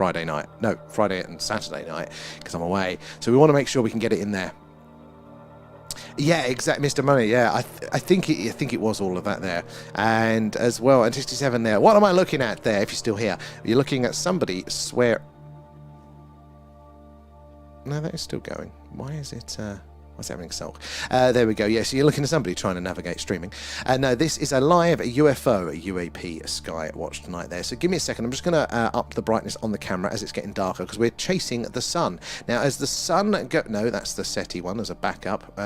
Friday night. No, Friday and Saturday night, because I'm away. So we want to make sure we can get it in there. Yeah, exactly, Mr. Money. Yeah, I think it was all of that there, and as well, and 67 there. What am I looking at there? If you're still here, you're looking at somebody swear. No, that is still going. Why is it? What's happening, Sulk? There we go. Yes, so you're looking at somebody trying to navigate streaming. No, this is a live UFO UAP Skywatch tonight there. So give me a second. I'm just going to up the brightness on the camera as it's getting darker because we're chasing the sun. Now, as the sun go... No, that's the SETI one as a backup.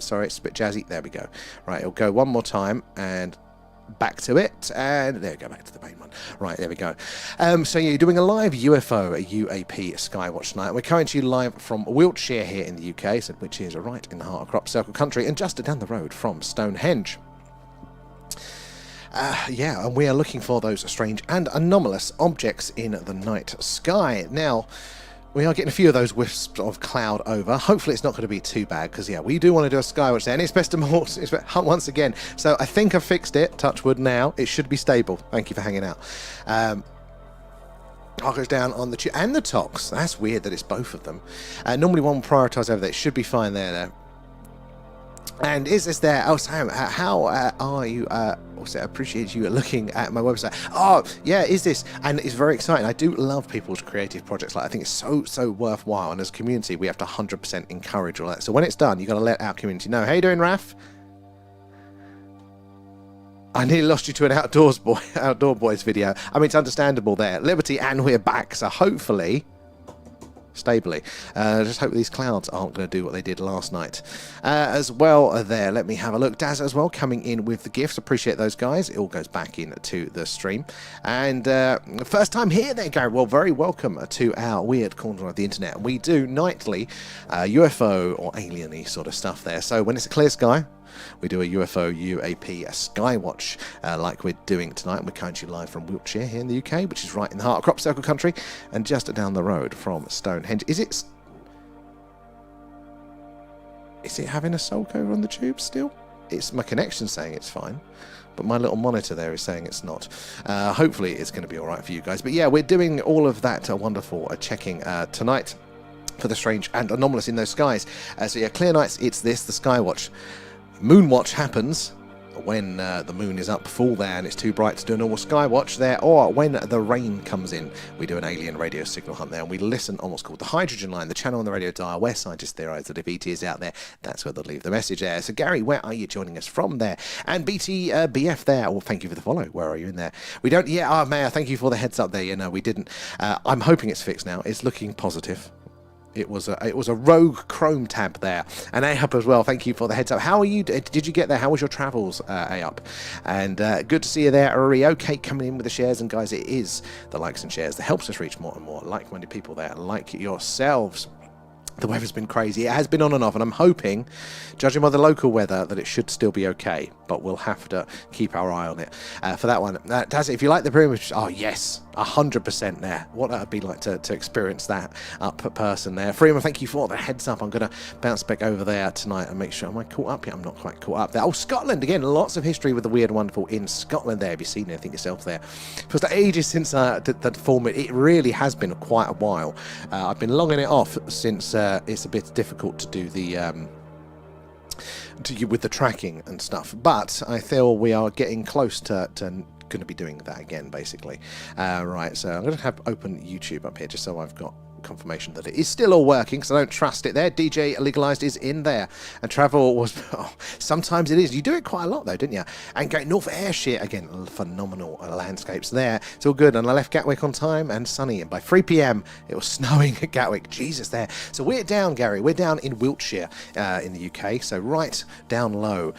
Sorry, it's a bit jazzy. There we go. Right, it'll go one more time and... back to it, and there we go, back to the main one. Right, there we go. So yeah, you're doing a live UFO UAP Skywatch tonight. We're coming to you live from Wiltshire here in the UK, so, which is right in the heart of Crop Circle country, and just down the road from Stonehenge. Yeah, and we are looking for those strange and anomalous objects in the night sky. Now, we are getting a few of those wisps of cloud over. Hopefully it's not going to be too bad, because, yeah, we do want to do a Skywatch there, and it's best to hunt once again. So I think I've fixed it, touch wood now. It should be stable. Thank you for hanging out. Goes down on the and the tox. That's weird that it's both of them. Normally one will prioritise over there. It should be fine there. And is this there? Oh, Sam, how are you? Also, I appreciate you looking at my website. Oh, yeah, is this? And it's very exciting. I do love people's creative projects. Like, I think it's so worthwhile. And as a community, we have to 100% encourage all that. So when it's done, you've got to let our community know. How you doing, Raf? I nearly lost you to an Outdoor Boys video. I mean, it's understandable there. Liberty, and we're back. So hopefully... stably. Just hope these clouds aren't going to do what they did last night. As well there, let me have a look. Daz as well coming in with the gifts. Appreciate those guys. It all goes back into the stream. And first time here there, Gary. Well, very welcome to our weird corner of the internet. We do nightly UFO or alien-y sort of stuff there. So when it's a clear sky, we do a UFO UAP Skywatch like we're doing tonight. We're coming to you live from Wiltshire here in the UK, which is right in the heart of Crop Circle country and just down the road from Stonehenge. Is it having a sulk over on the tube still? It's my connection saying it's fine, but my little monitor there is saying it's not. Hopefully it's going to be all right for you guys. But yeah, we're doing all of that wonderful checking tonight for the strange and anomalous in those skies. So yeah, clear nights, it's this, the Skywatch. Moonwatch happens when the moon is up full there and it's too bright to do a normal Skywatch there, or when the rain comes in. We do an alien radio signal hunt there, and we listen on what's called the hydrogen line, the channel on the radio dial where scientists theorise that if ET is out there, that's where they'll leave the message there. So Gary, where are you joining us from there? And BF there, well, thank you for the follow. Where are you in there? We don't, yeah, Mayor, thank you for the heads up there. You know, we didn't. I'm hoping it's fixed now. It's looking positive. It was a rogue Chrome tab there. And Ahab as well, thank you for the heads up. How are you? Did you get there? How was your travels, Ahab? And good to see you there, Ari. Okay, coming in with the shares. And guys, it is the likes and shares that helps us reach more and more like-minded people there, like yourselves. The weather's been crazy. It has been on and off, and I'm hoping, judging by the local weather, that it should still be okay. But we'll have to keep our eye on it for that one. Taz, if you like the privilege, oh yes, 100% there. What that would be like to experience that up person there. Freeman, thank you for the heads up. I'm going to bounce back over there tonight and make sure. Am I caught up yet? I'm not quite caught up there. Oh, Scotland again. Lots of history with the weird and wonderful in Scotland there. Have you seen anything yourself there? It was ages since that format. It really has been quite a while. I've been longing it off since it's a bit difficult to do the with the tracking and stuff, but I feel we are getting close to going to be doing that again, basically. Right, so I'm going to have open YouTube up here just so I've got confirmation that it is still all working, because I don't trust it there. DJ Legalized is in there, and travel was sometimes it is. You do it quite a lot though, didn't you? And going North Ayrshire again, phenomenal landscapes there. It's all good, and I left Gatwick on time and sunny, and by 3 p.m. it was snowing at Gatwick. Jesus there. So we're down, Gary, we're down in Wiltshire in the UK, so right down low.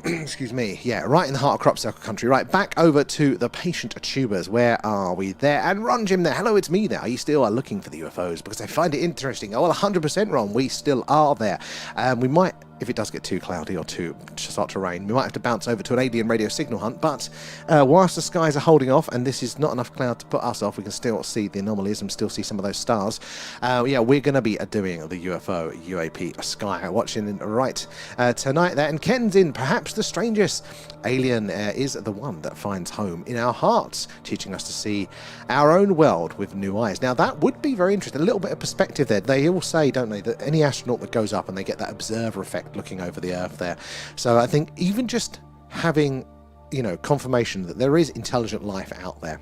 Excuse me, yeah, right in the heart of Crop Circle country. Right, back over to the patient tubers. Where are we there? And Ron Jim there. Hello, it's me there. Are you still looking for the UFOs? Because I find it interesting. Oh, well, 100% Ron, we still are there. We might if it does get too cloudy or to start to rain, we might have to bounce over to an alien radio signal hunt. But whilst the skies are holding off, and this is not enough cloud to put us off, we can still see the anomalies and still see some of those stars. Yeah, we're going to be doing the UFO UAP sky watching right tonight there. And Ken's in. Perhaps the strangest alien is the one that finds home in our hearts, teaching us to see our own world with new eyes. Now, that would be very interesting. A little bit of perspective there. They all say, don't they, that any astronaut that goes up and they get that observer effect looking over the Earth there. So I think even just having, you know, confirmation that there is intelligent life out there,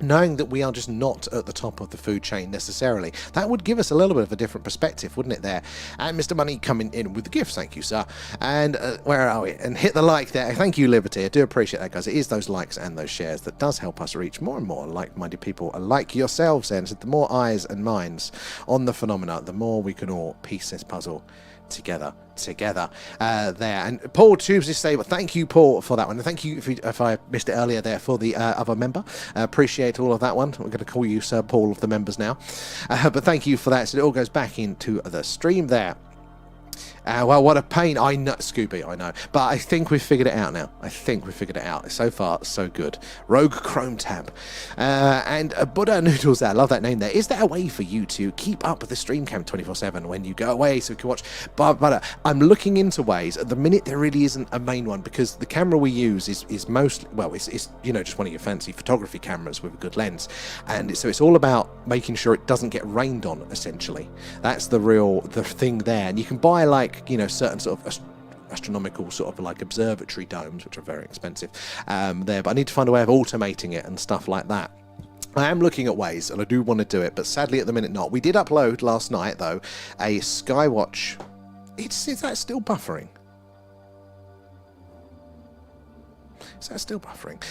knowing that we are just not at the top of the food chain necessarily, that would give us a little bit of a different perspective, wouldn't it there? And Mr. Money coming in with the gifts, thank you, sir. And where are we? And hit the like there. Thank you, Liberty. I do appreciate that, guys. It is those likes and those shares that does help us reach more and more like-minded people like yourselves. And so the more eyes and minds on the phenomena, the more we can all piece this puzzle together there. And Paul Tubes is saying, well, thank you, Paul, for that one, and thank you if I missed it earlier there for the other member. Appreciate all of that one. We're going to call you Sir Paul of the members now, but thank you for that. So it all goes back into the stream there. Well, what a pain. I know, Scooby, I know. But I think we've figured it out now. I think we've figured it out. So far, so good. Rogue Chrome Tab. And Buddha Noodles there. I love that name there. Is there a way for you to keep up with the stream cam 24/7 when you go away so we can watch? But I'm looking into ways. At the minute, there really isn't a main one because the camera we use is mostly, well, it's you know, just one of your fancy photography cameras with a good lens. And so it's all about making sure it doesn't get rained on, essentially. That's the thing there. And you can buy, like, you know, certain sort of astronomical sort of like observatory domes, which are very expensive there, but I need to find a way of automating it and stuff like that. I am looking at ways, and I do want to do it, but sadly at the minute not. We did upload last night though a Skywatch. Is that still buffering? Is that still buffering?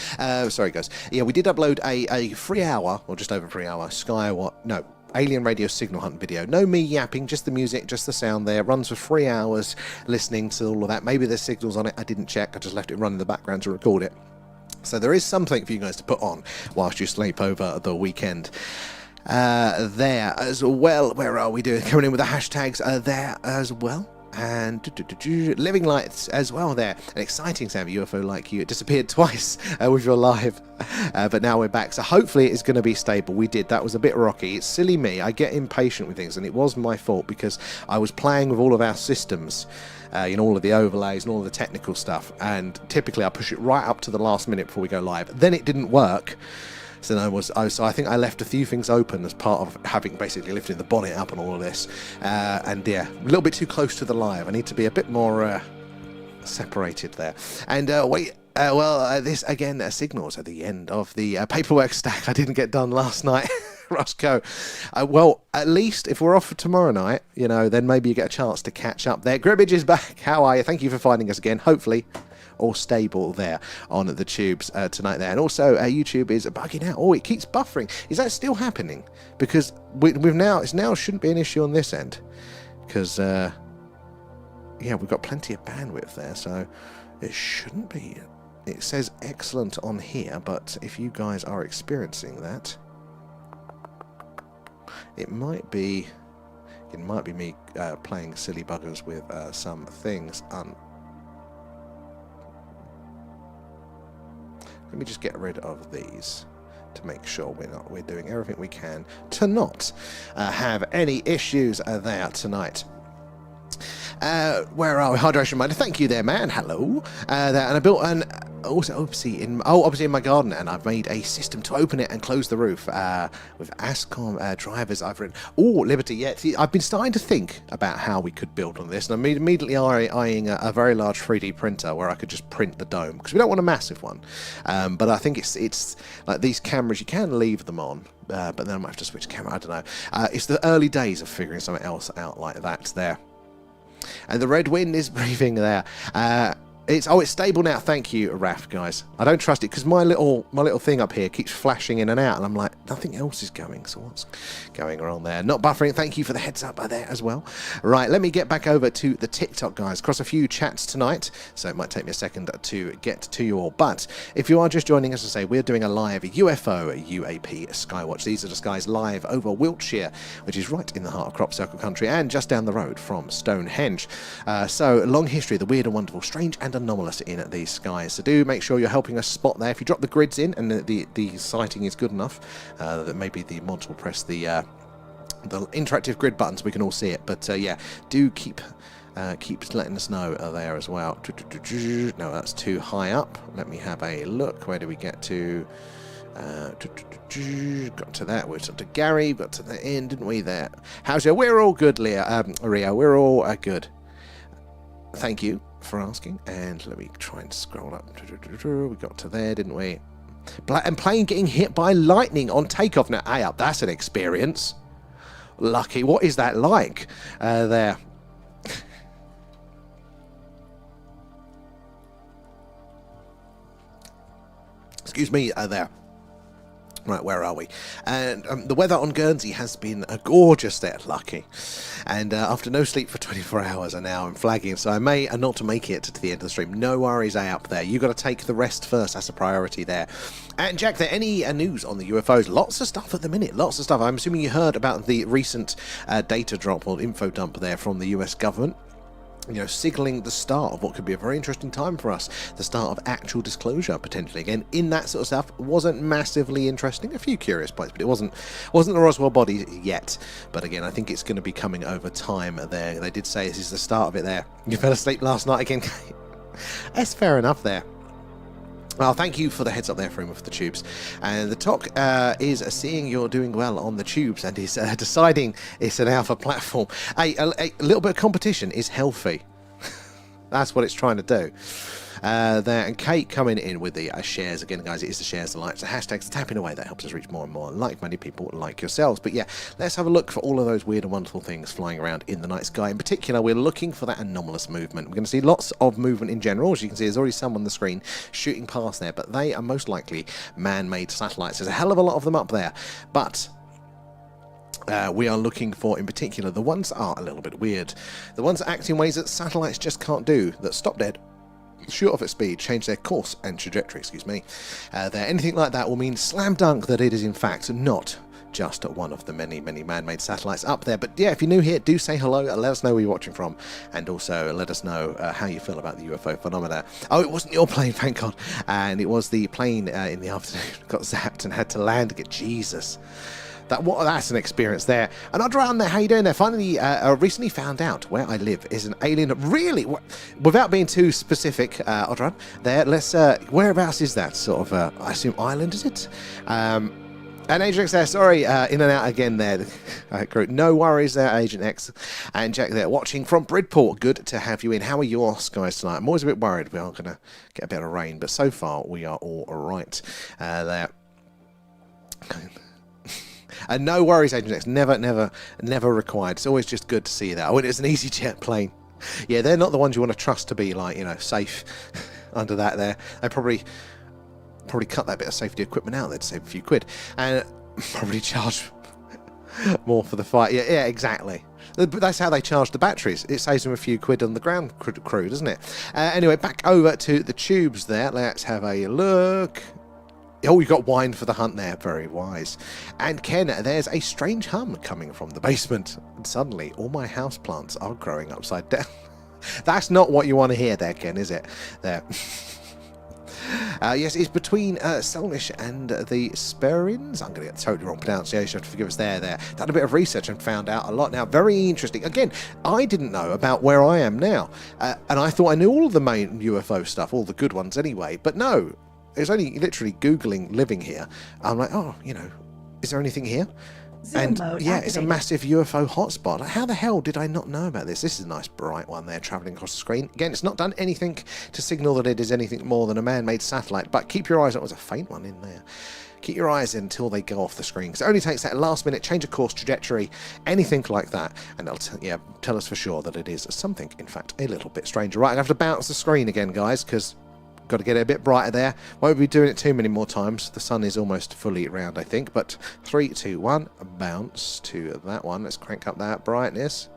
Sorry guys. Yeah, we did upload a 3 hour, or just over 3 hour Skywatch, no, alien radio signal hunt video. No me yapping, just the music, just the sound there. It runs for 3 hours listening to all of that. Maybe there's signals on it. I didn't check. I just left it run in the background to record it. So there is something for you guys to put on whilst you sleep over the weekend. There as well. Where are we doing? Coming in with the hashtags there as well. And living lights as well there. An exciting sound, UFO like you. It disappeared twice with your live, but now we're back. So hopefully it's going to be stable. We did. That was a bit rocky. It's silly me. I get impatient with things, and it was my fault because I was playing with all of our systems, you know, all of the overlays and all of the technical stuff. And typically I push it right up to the last minute before we go live. Then it didn't work. So I think I left a few things open as part of having basically lifted the bonnet up on all of this. And yeah, a little bit too close to the live. I need to be a bit more separated there. And this again signals at the end of the paperwork stack I didn't get done last night. Roscoe. Well, at least if we're off for tomorrow night, you know, then maybe you get a chance to catch up there. Gribbage is back. How are you? Thank you for finding us again. Hopefully all stable there on the tubes tonight there. And also YouTube is bugging out. Oh, it keeps buffering. Is that still happening? Because it now shouldn't be an issue on this end, because yeah, we've got plenty of bandwidth there, so it shouldn't be. It says excellent on here, but if you guys are experiencing that, it might be me playing silly buggers with some things. Let me just get rid of these to make sure we're doing everything we can to not have any issues there tonight. Where are we? Hydration Minder. Thank you there, man. Hello. And I built an obviously in my garden, and I've made a system to open it and close the roof with ASCOM drivers I've written. Oh, Liberty. Yeah, see, I've been starting to think about how we could build on this, and I'm immediately eyeing a very large 3D printer where I could just print the dome, because we don't want a massive one. But I think it's like these cameras, you can leave them on, but then I might have to switch camera. I don't know. It's the early days of figuring something else out like that there. And the red wind is breathing there. It's stable now. Thank you, Raf, guys. I don't trust it because my little thing up here keeps flashing in and out, and I'm like, nothing else is going. So what's going on there? Not buffering. Thank you for the heads up there as well. Right, let me get back over to the TikTok, guys. Across a few chats tonight, so it might take me a second to get to you all. But if you are just joining us, to say we're doing a live UFO UAP Skywatch. These are the skies live over Wiltshire, which is right in the heart of Crop Circle country and just down the road from Stonehenge. So long history, the weird and wonderful, strange and anomalous in these skies. So do make sure you're helping us spot there. If you drop the grids in and the sighting is good enough, that maybe the mods will press the interactive grid button so we can all see it. But yeah, do keep letting us know there as well. No, that's too high up. Let me have a look. Where do we get to? Got to that. We're to Gary. Got to the end, didn't we? There. How's you? We're all good, Rio. We're all good. Thank you for asking. And let me try and scroll up. We got to there, didn't we? And plane getting hit by lightning on takeoff. Now, up. That's an experience. Lucky. What is that like? There. Excuse me. There. Right, where are we? And the weather on Guernsey has been gorgeous there, lucky. And after no sleep for 24 hours, and now I'm flagging, so I may not make it to the end of the stream. No worries, up there. You got to take the rest first. That's a priority there. And Jack, there any news on the UFOs? Lots of stuff at the minute. Lots of stuff. I'm assuming you heard about the recent data drop or info dump there from the US government. You know, signaling the start of what could be a very interesting time for us. The start of actual disclosure, potentially. Again, in that sort of stuff, wasn't massively interesting. A few curious points, but it wasn't the Roswell body yet. But again, I think it's going to be coming over time there. They did say this is the start of it there. You fell asleep last night again. That's fair enough there. Well, thank you for the heads up there, Freeman, for the tubes. And the talk is seeing you're doing well on the tubes and is deciding it's an alpha platform. A little bit of competition is healthy. That's what it's trying to do. There, and Kate coming in with the shares again, guys. It is the shares, the likes, the hashtags, tapping away. That helps us reach more and more like-minded people like yourselves. But yeah, let's have a look for all of those weird and wonderful things flying around in the night sky. In particular, we're looking for that anomalous movement. We're going to see lots of movement in general. As you can see, there's already some on the screen shooting past there, but they are most likely man-made satellites. There's a hell of a lot of them up there, but we are looking for, in particular, the ones that are a little bit weird. The ones that act in ways that satellites just can't do, that stop dead, shoot off at speed, change their course and trajectory, excuse me. Anything like that will mean slam dunk that it is in fact not just one of the many man-made satellites up there. But yeah, if you're new here, do say hello, let us know where you're watching from, and also let us know how you feel about the UFO phenomena. Oh, it wasn't your plane, thank God, and it was the plane in the afternoon got zapped and had to land again. Jesus. That's an experience there. And Audran there, how you doing there? Finally, recently found out where I live is an alien. Really, without being too specific, Audran, there. Let's. Whereabouts is that sort of? I assume Ireland, is it? And Agent X there. Sorry, in and out again there. No worries there, Agent X. And Jack there, watching from Bridport. Good to have you in. How are your skies tonight? I'm always a bit worried we are going to get a bit of rain, but so far we are all right. There. And no worries, Agent X. Never required. It's always just good to see that. Oh, and it's an EasyJet plane. Yeah, they're not the ones you want to trust to be, like, you know, safe under that there. They probably cut that bit of safety equipment out there to save a few quid. And probably charge more for the fight. Yeah, exactly. That's how they charge the batteries. It saves them a few quid on the ground crew, doesn't it? Anyway, back over to the tubes there. Let's have a look. Oh, you got wine for the hunt there. Very wise. And Ken, there's a strange hum coming from the basement. And suddenly, all my houseplants are growing upside down. That's not what you want to hear there, Ken, is it? There. Yes, it's between Selnish and the Sperrins. I'm going to get the totally wrong pronunciation. You have to forgive us there. Done a bit of research and found out a lot. Now, very interesting. Again, I didn't know about where I am now. And I thought I knew all of the main UFO stuff, all the good ones anyway. But no. It's only literally Googling living here. I'm like, oh, you know, is there anything here? Zoom mode yeah, activated. It's a massive UFO hotspot. How the hell did I not know about this? This is a nice bright one there traveling across the screen. Again, it's not done anything to signal that it is anything more than a man-made satellite, but keep your eyes on it. There's a faint one in there. keep your eyes in until they go off the screen, because it only takes that last minute change of course, trajectory, anything like that, and it'll tell us for sure that it is something, in fact, a little bit stranger. Right, I'm going to have to bounce the screen again, guys, because got to get it a bit brighter there. Won't be doing it too many more times. The sun is almost fully round, I think. But 3, 2, 1, bounce to that one. Let's crank up that brightness.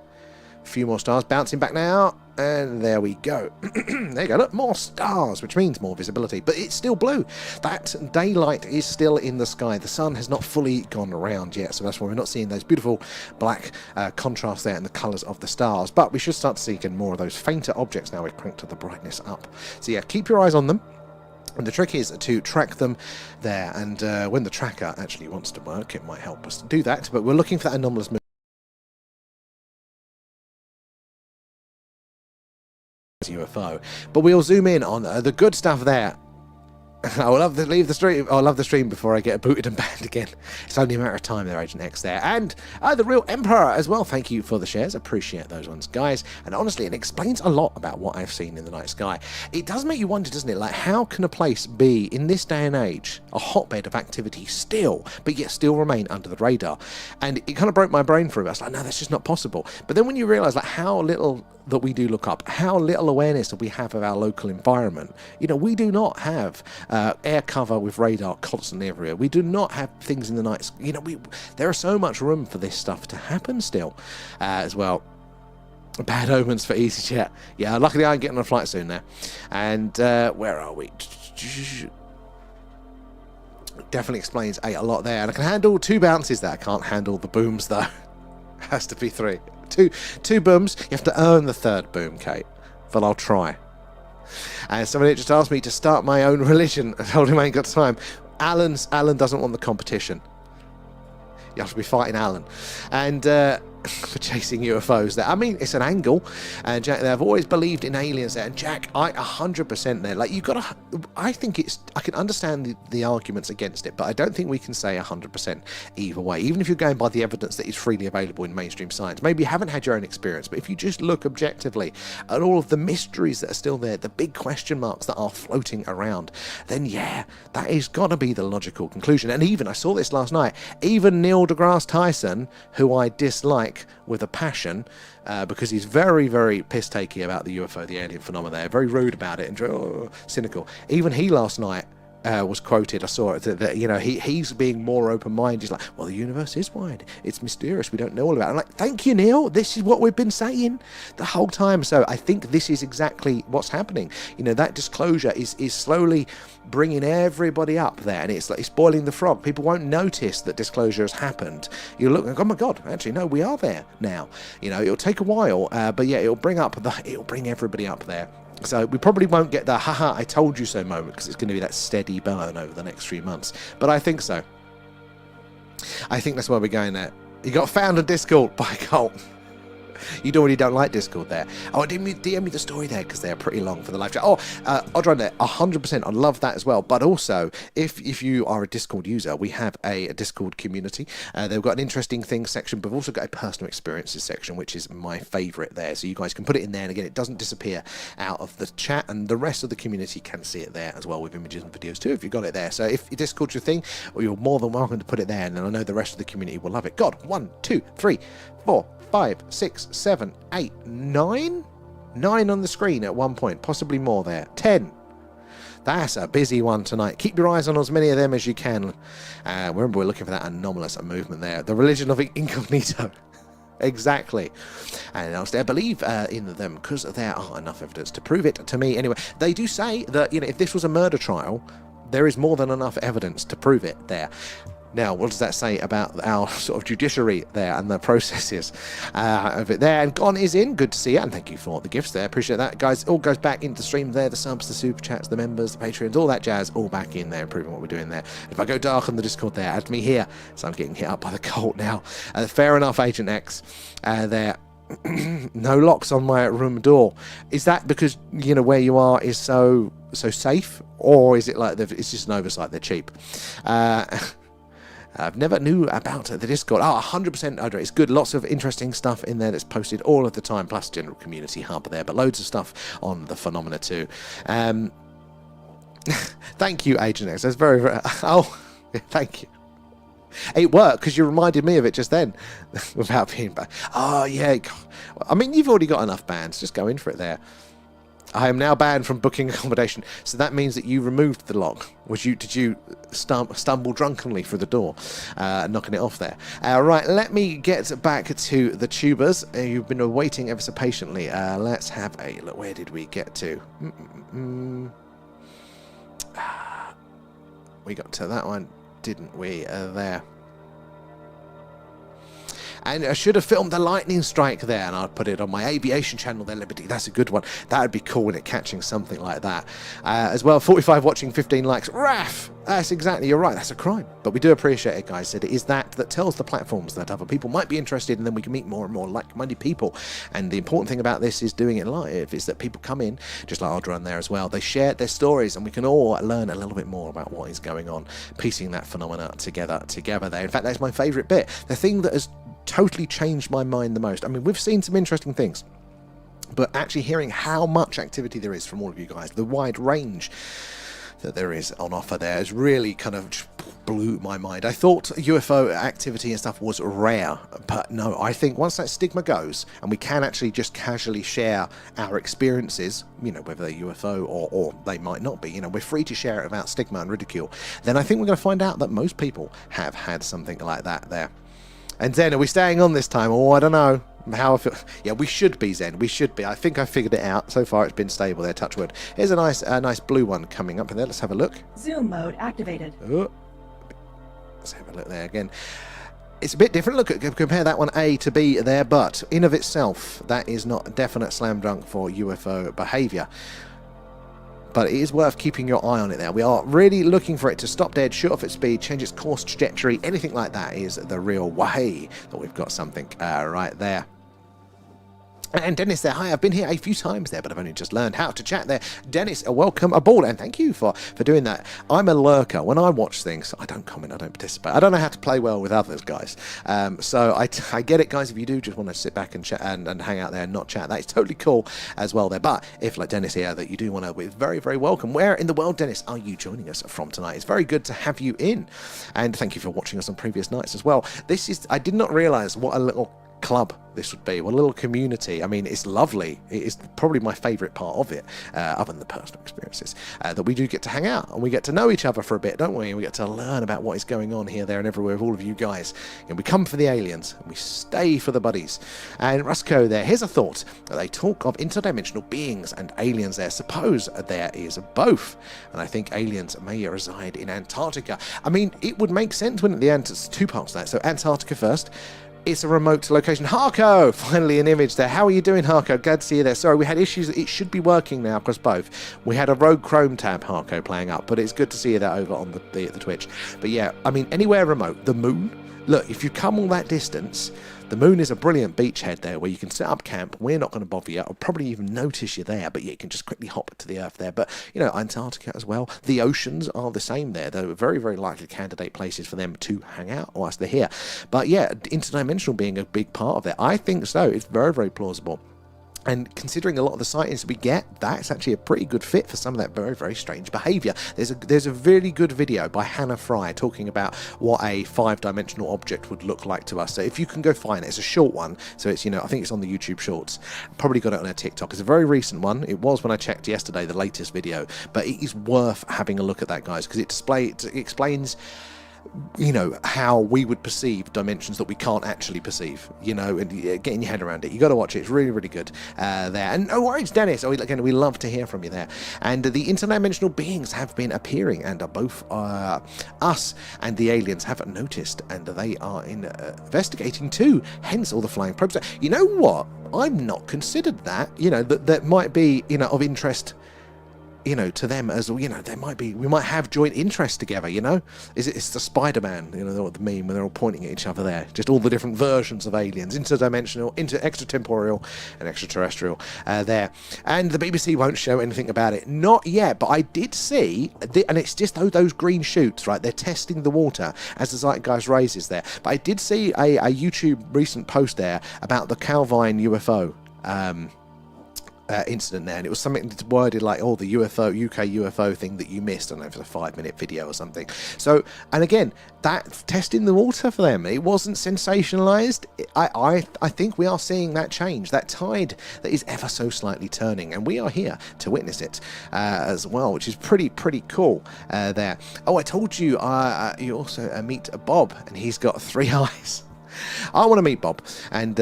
A few more stars bouncing back now, and there we go. There you go, look, more stars, which means more visibility, but it's still blue. That daylight is still in the sky. The sun has not fully gone around yet, so that's why we're not seeing those beautiful black contrasts there and the colours of the stars, but we should start to see again more of those fainter objects now we've cranked the brightness up. So yeah, keep your eyes on them. And the trick is to track them there, and when the tracker actually wants to work, it might help us to do that, but we're looking for that anomalous movement. UFO, but we'll zoom in on the good stuff there. I will love to leave the stream. I love the stream before I get booted and banned again. It's only a matter of time there, Agent X there. And the Real Emperor as well. Thank you for the shares. Appreciate those ones, guys. And honestly, it explains a lot about what I've seen in the night sky. It does make you wonder, doesn't it? Like, how can a place be, in this day and age, a hotbed of activity still, but yet still remain under the radar? And it kind of broke my brain for it. I was like, no, that's just not possible. But then when you realise, like, how little that we do look up, how little awareness that we have of our local environment. You know, we do not have air cover with radar constantly everywhere. We do not have things in the night. You know, there is so much room for this stuff to happen still as well. Bad omens for EasyJet. Yeah, luckily I'm getting on a flight soon there. And where are we? Definitely explains a lot there. And I can handle 2 bounces there. I can't handle the booms though. Has to be 3. Two booms. You have to earn the 3rd boom, Kate. But I'll try. And somebody just asked me to start my own religion. I told him I ain't got time. Alan doesn't want the competition. You have to be fighting Alan. And for chasing UFOs there. I mean, it's an angle. And Jack, I've always believed in aliens there. And Jack, I 100% there. Like, you've got to, I think I can understand the arguments against it, but I don't think we can say 100% either way. Even if you're going by the evidence that is freely available in mainstream science. Maybe you haven't had your own experience, but if you just look objectively at all of the mysteries that are still there, the big question marks that are floating around, then yeah, that is got to be the logical conclusion. And even, I saw this last night, even Neil deGrasse Tyson, who I dislike with a passion, because he's very, very piss-takey about the UFO, the alien phenomena there, very rude about it and cynical. Even he last night was quoted, I saw it, that you know, he's being more open-minded. He's like, well, the universe is wide, it's mysterious, we don't know all about it. I'm like, thank you, Neil, this is what we've been saying the whole time. So I think this is exactly what's happening. You know, that disclosure is slowly bringing everybody up there, and it's like it's boiling the frog. People won't notice that disclosure has happened. You look and go, oh my god, actually no, we are there now. You know, it'll take a while, but yeah, it'll bring everybody up there. So we probably won't get the haha I told you so moment, because it's going to be that steady burn over the next few months. But I think so. I think that's where we're going there. You got found on Discord by Colt. You already don't like Discord there. Oh, DM me the story there, because they're pretty long for the live chat. Oh, Audron there, 100%. I love that as well. But also, if you are a Discord user, we have a Discord community. They've got an interesting things section, but we've also got a personal experiences section, which is my favourite there. So you guys can put it in there, and again, it doesn't disappear out of the chat, and the rest of the community can see it there as well, with images and videos too, if you've got it there. So if Discord's your thing, well, you're more than welcome to put it there, and I know the rest of the community will love it. God, 1, 2, 3, 4, 5, 6, 7, 8, 9? 9 on the screen at one point, possibly more there. 10. That's a busy one tonight. Keep your eyes on as many of them as you can. Remember, we're looking for that anomalous movement there. The religion of incognito. Exactly. And I believe in them because there are enough evidence to prove it to me. Anyway, they do say that, you know, if this was a murder trial, there is more than enough evidence to prove it there. Now, what does that say about our sort of judiciary there and the processes of it there? And Gon is in. Good to see you. And thank you for the gifts there. Appreciate that, guys. It all goes back into the stream there. The subs, the super chats, the members, the Patreons, all that jazz, all back in there, improving what we're doing there. If I go dark on the Discord there, add me here. So I'm getting hit up by the cult now. Fair enough, Agent X. There. No locks on my room door. Is that because, you know, where you are is so safe? Or is it like it's just an oversight? They're cheap. I've never knew about the Discord. Oh, 100% it's good. Lots of interesting stuff in there that's posted all of the time, plus general community hub there, but loads of stuff on the phenomena too. Thank you, Agent X. That's very, very... Oh, Thank you. It worked because you reminded me of it just then without being back. Oh, yeah. I mean, you've already got enough bans. Just go in for it there. I am now banned from booking accommodation. So that means that you removed the lock. Did you stumble drunkenly through the door, knocking it off there? Right, let me get back to the tubers. You've been waiting ever so patiently. Let's have a look. Where did we get to? We got to that one, didn't we? There. And I should have filmed the lightning strike there, and I'd put it on my aviation channel there, Liberty. That's a good one. That would be cool in it catching something like that. As well, 45 watching, 15 likes. Raff! That's exactly, you're right, that's a crime. But we do appreciate it, guys. It is that tells the platforms that other people might be interested, and then we can meet more and more like-minded people. And the important thing about this is doing it live, is that people come in, just like Audra on there as well, they share their stories, and we can all learn a little bit more about what is going on, piecing that phenomena together there. In fact, that's my favourite bit. The thing that has totally changed my mind the most. I mean, we've seen some interesting things, but actually hearing how much activity there is from all of you guys, the wide range that there is on offer there has really kind of blew my mind. I thought UFO activity and stuff was rare, but no, I think once that stigma goes and we can actually just casually share our experiences, you know, whether they're UFO or they might not be, you know, we're free to share it without stigma and ridicule, then I think we're going to find out that most people have had something like that there. And Zen, are we staying on this time? Oh, I don't know how I feel. Yeah, we should be, Zen. We should be. I think I figured it out. So far, it's been stable there, touch wood. Here's a nice blue one coming up in there. Let's have a look. Zoom mode activated. Oh. Let's have a look there again. It's a bit different. Look, compare that one A to B there, but in of itself, that is not a definite slam dunk for UFO behaviour. But it is worth keeping your eye on it there. We are really looking for it to stop dead, shoot off its speed, change its course trajectory. Anything like that is the real way that we've got something right there. And Dennis there, hi, I've been here a few times there, but I've only just learned how to chat there. Dennis, welcome aboard, and thank you for doing that. I'm a lurker. When I watch things, I don't comment, I don't participate. I don't know how to play well with others, guys. So I get it, guys, if you do just want to sit back and chat and hang out there and not chat, that is totally cool as well there. But if, like Dennis here, that you do want to, we're very, very welcome. Where in the world, Dennis, are you joining us from tonight? It's very good to have you in. And thank you for watching us on previous nights as well. This is, I did not realise what a little club this would be, what a little community. I mean, it's lovely. It is probably my favourite part of it, other than the personal experiences, that we do get to hang out and we get to know each other for a bit, don't we? And we get to learn about what is going on here, there and everywhere with all of you guys. And we come for the aliens and we stay for the buddies. And Rusco there, here's a thought. They talk of interdimensional beings and aliens there. Suppose there is both. And I think aliens may reside in Antarctica. I mean, it would make sense, wouldn't it? There's two parts to that. So Antarctica first. It's a remote location. Harko! Finally an image there. How are you doing, Harko? Glad to see you there. Sorry, we had issues. It should be working now across both. We had a Rogue Chrome tab, Harko, playing up, but it's good to see you there over on the Twitch. But yeah, I mean, anywhere remote. The moon. Look, if you come all that distance, the moon is a brilliant beachhead there where you can set up camp. We're not going to bother you. I'll probably even notice you there, but yeah, you can just quickly hop to the Earth there. But, you know, Antarctica as well. The oceans are the same there. They're very, very likely candidate places for them to hang out whilst they're here. But yeah, interdimensional being a big part of it. I think so. It's very, very plausible. And considering a lot of the sightings we get, that's actually a pretty good fit for some of that very, very strange behaviour. There's a really good video by Hannah Fry talking about what a 5-dimensional object would look like to us. So if you can go find it, it's a short one. So it's, you know, I think it's on the YouTube Shorts. Probably got it on her TikTok. It's a very recent one. It was when I checked yesterday, the latest video. But it is worth having a look at that, guys, because it explains, you know, how we would perceive dimensions that we can't actually perceive, you know, and getting your head around it. You got to watch it. It's really, really good there. And no worries, Dennis. Again, we love to hear from you there. And the interdimensional beings have been appearing, and both us and the aliens have noticed, and they are investigating too. Hence all the flying probes. You know what? I've not considered that. You know, that might be, you know, of interest, you know, to them as, you know, we might have joint interests together, you know. It's the Spider-Man, you know, the meme when they're all pointing at each other there. Just all the different versions of aliens, interdimensional, extratemporal and extraterrestrial there. And the BBC won't show anything about it. Not yet, but I did see, and it's just those green shoots, right? They're testing the water as the zeitgeist raises there. But I did see a YouTube recent post there about the Calvine UFO incident there, and it was something that's worded like, oh, the UK UFO thing that you missed. I don't know if it was a 5-minute video or something. So, and again, that's testing the water for them. It wasn't sensationalized. I think we are seeing that change, that tide that is ever so slightly turning, and we are here to witness it as well, which is pretty cool there. Oh, I told you you also meet Bob, and he's got 3 eyes. I want to meet Bob, and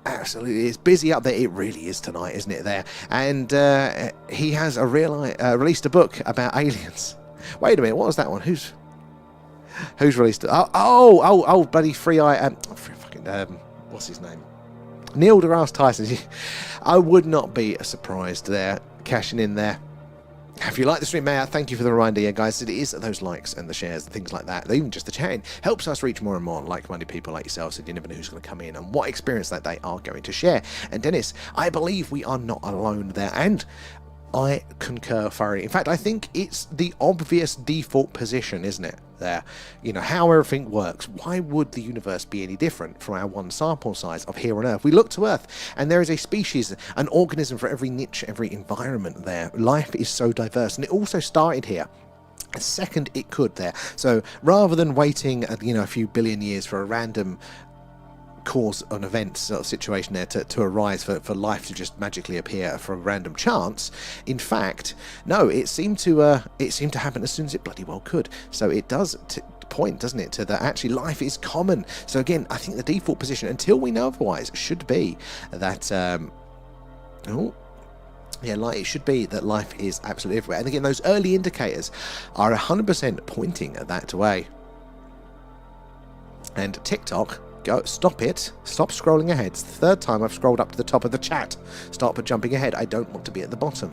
absolutely, it's busy up there. It really is tonight, isn't it? There, and he has released a book about aliens. Wait a minute, what was that one? Who's released it? Oh, bloody Free Eye. What's his name? Neil deGrasse Tyson. I would not be surprised there, cashing in there. If you like the stream, thank you for the reminder, yeah, guys. It is those likes and the shares and things like that, even just the chatting, helps us reach more and more like-minded people like yourself, so you never know who's going to come in and what experience that they are going to share. And Dennis, I believe we are not alone there, and I concur thoroughly. In fact, I think it's the obvious default position, isn't it? There, you know, how everything works. Why would the universe be any different from our one sample size of here on Earth? We look to Earth, and there is a species, an organism for every niche, every environment there. Life is so diverse, and it also started here. A second it could there. So rather than waiting, a few billion years for a random cause an event sort of situation there to arise for life to just magically appear for a random chance, in fact, no, it seemed to happen as soon as it bloody well could. So it does point, doesn't it, to that actually life is common. So again, I think the default position, until we know otherwise, should be that it should be that life is absolutely everywhere. And again, those early indicators are 100% pointing that way. And TikTok, stop it. Stop scrolling ahead. It's the 3rd time I've scrolled up to the top of the chat. Stop jumping ahead. I don't want to be at the bottom.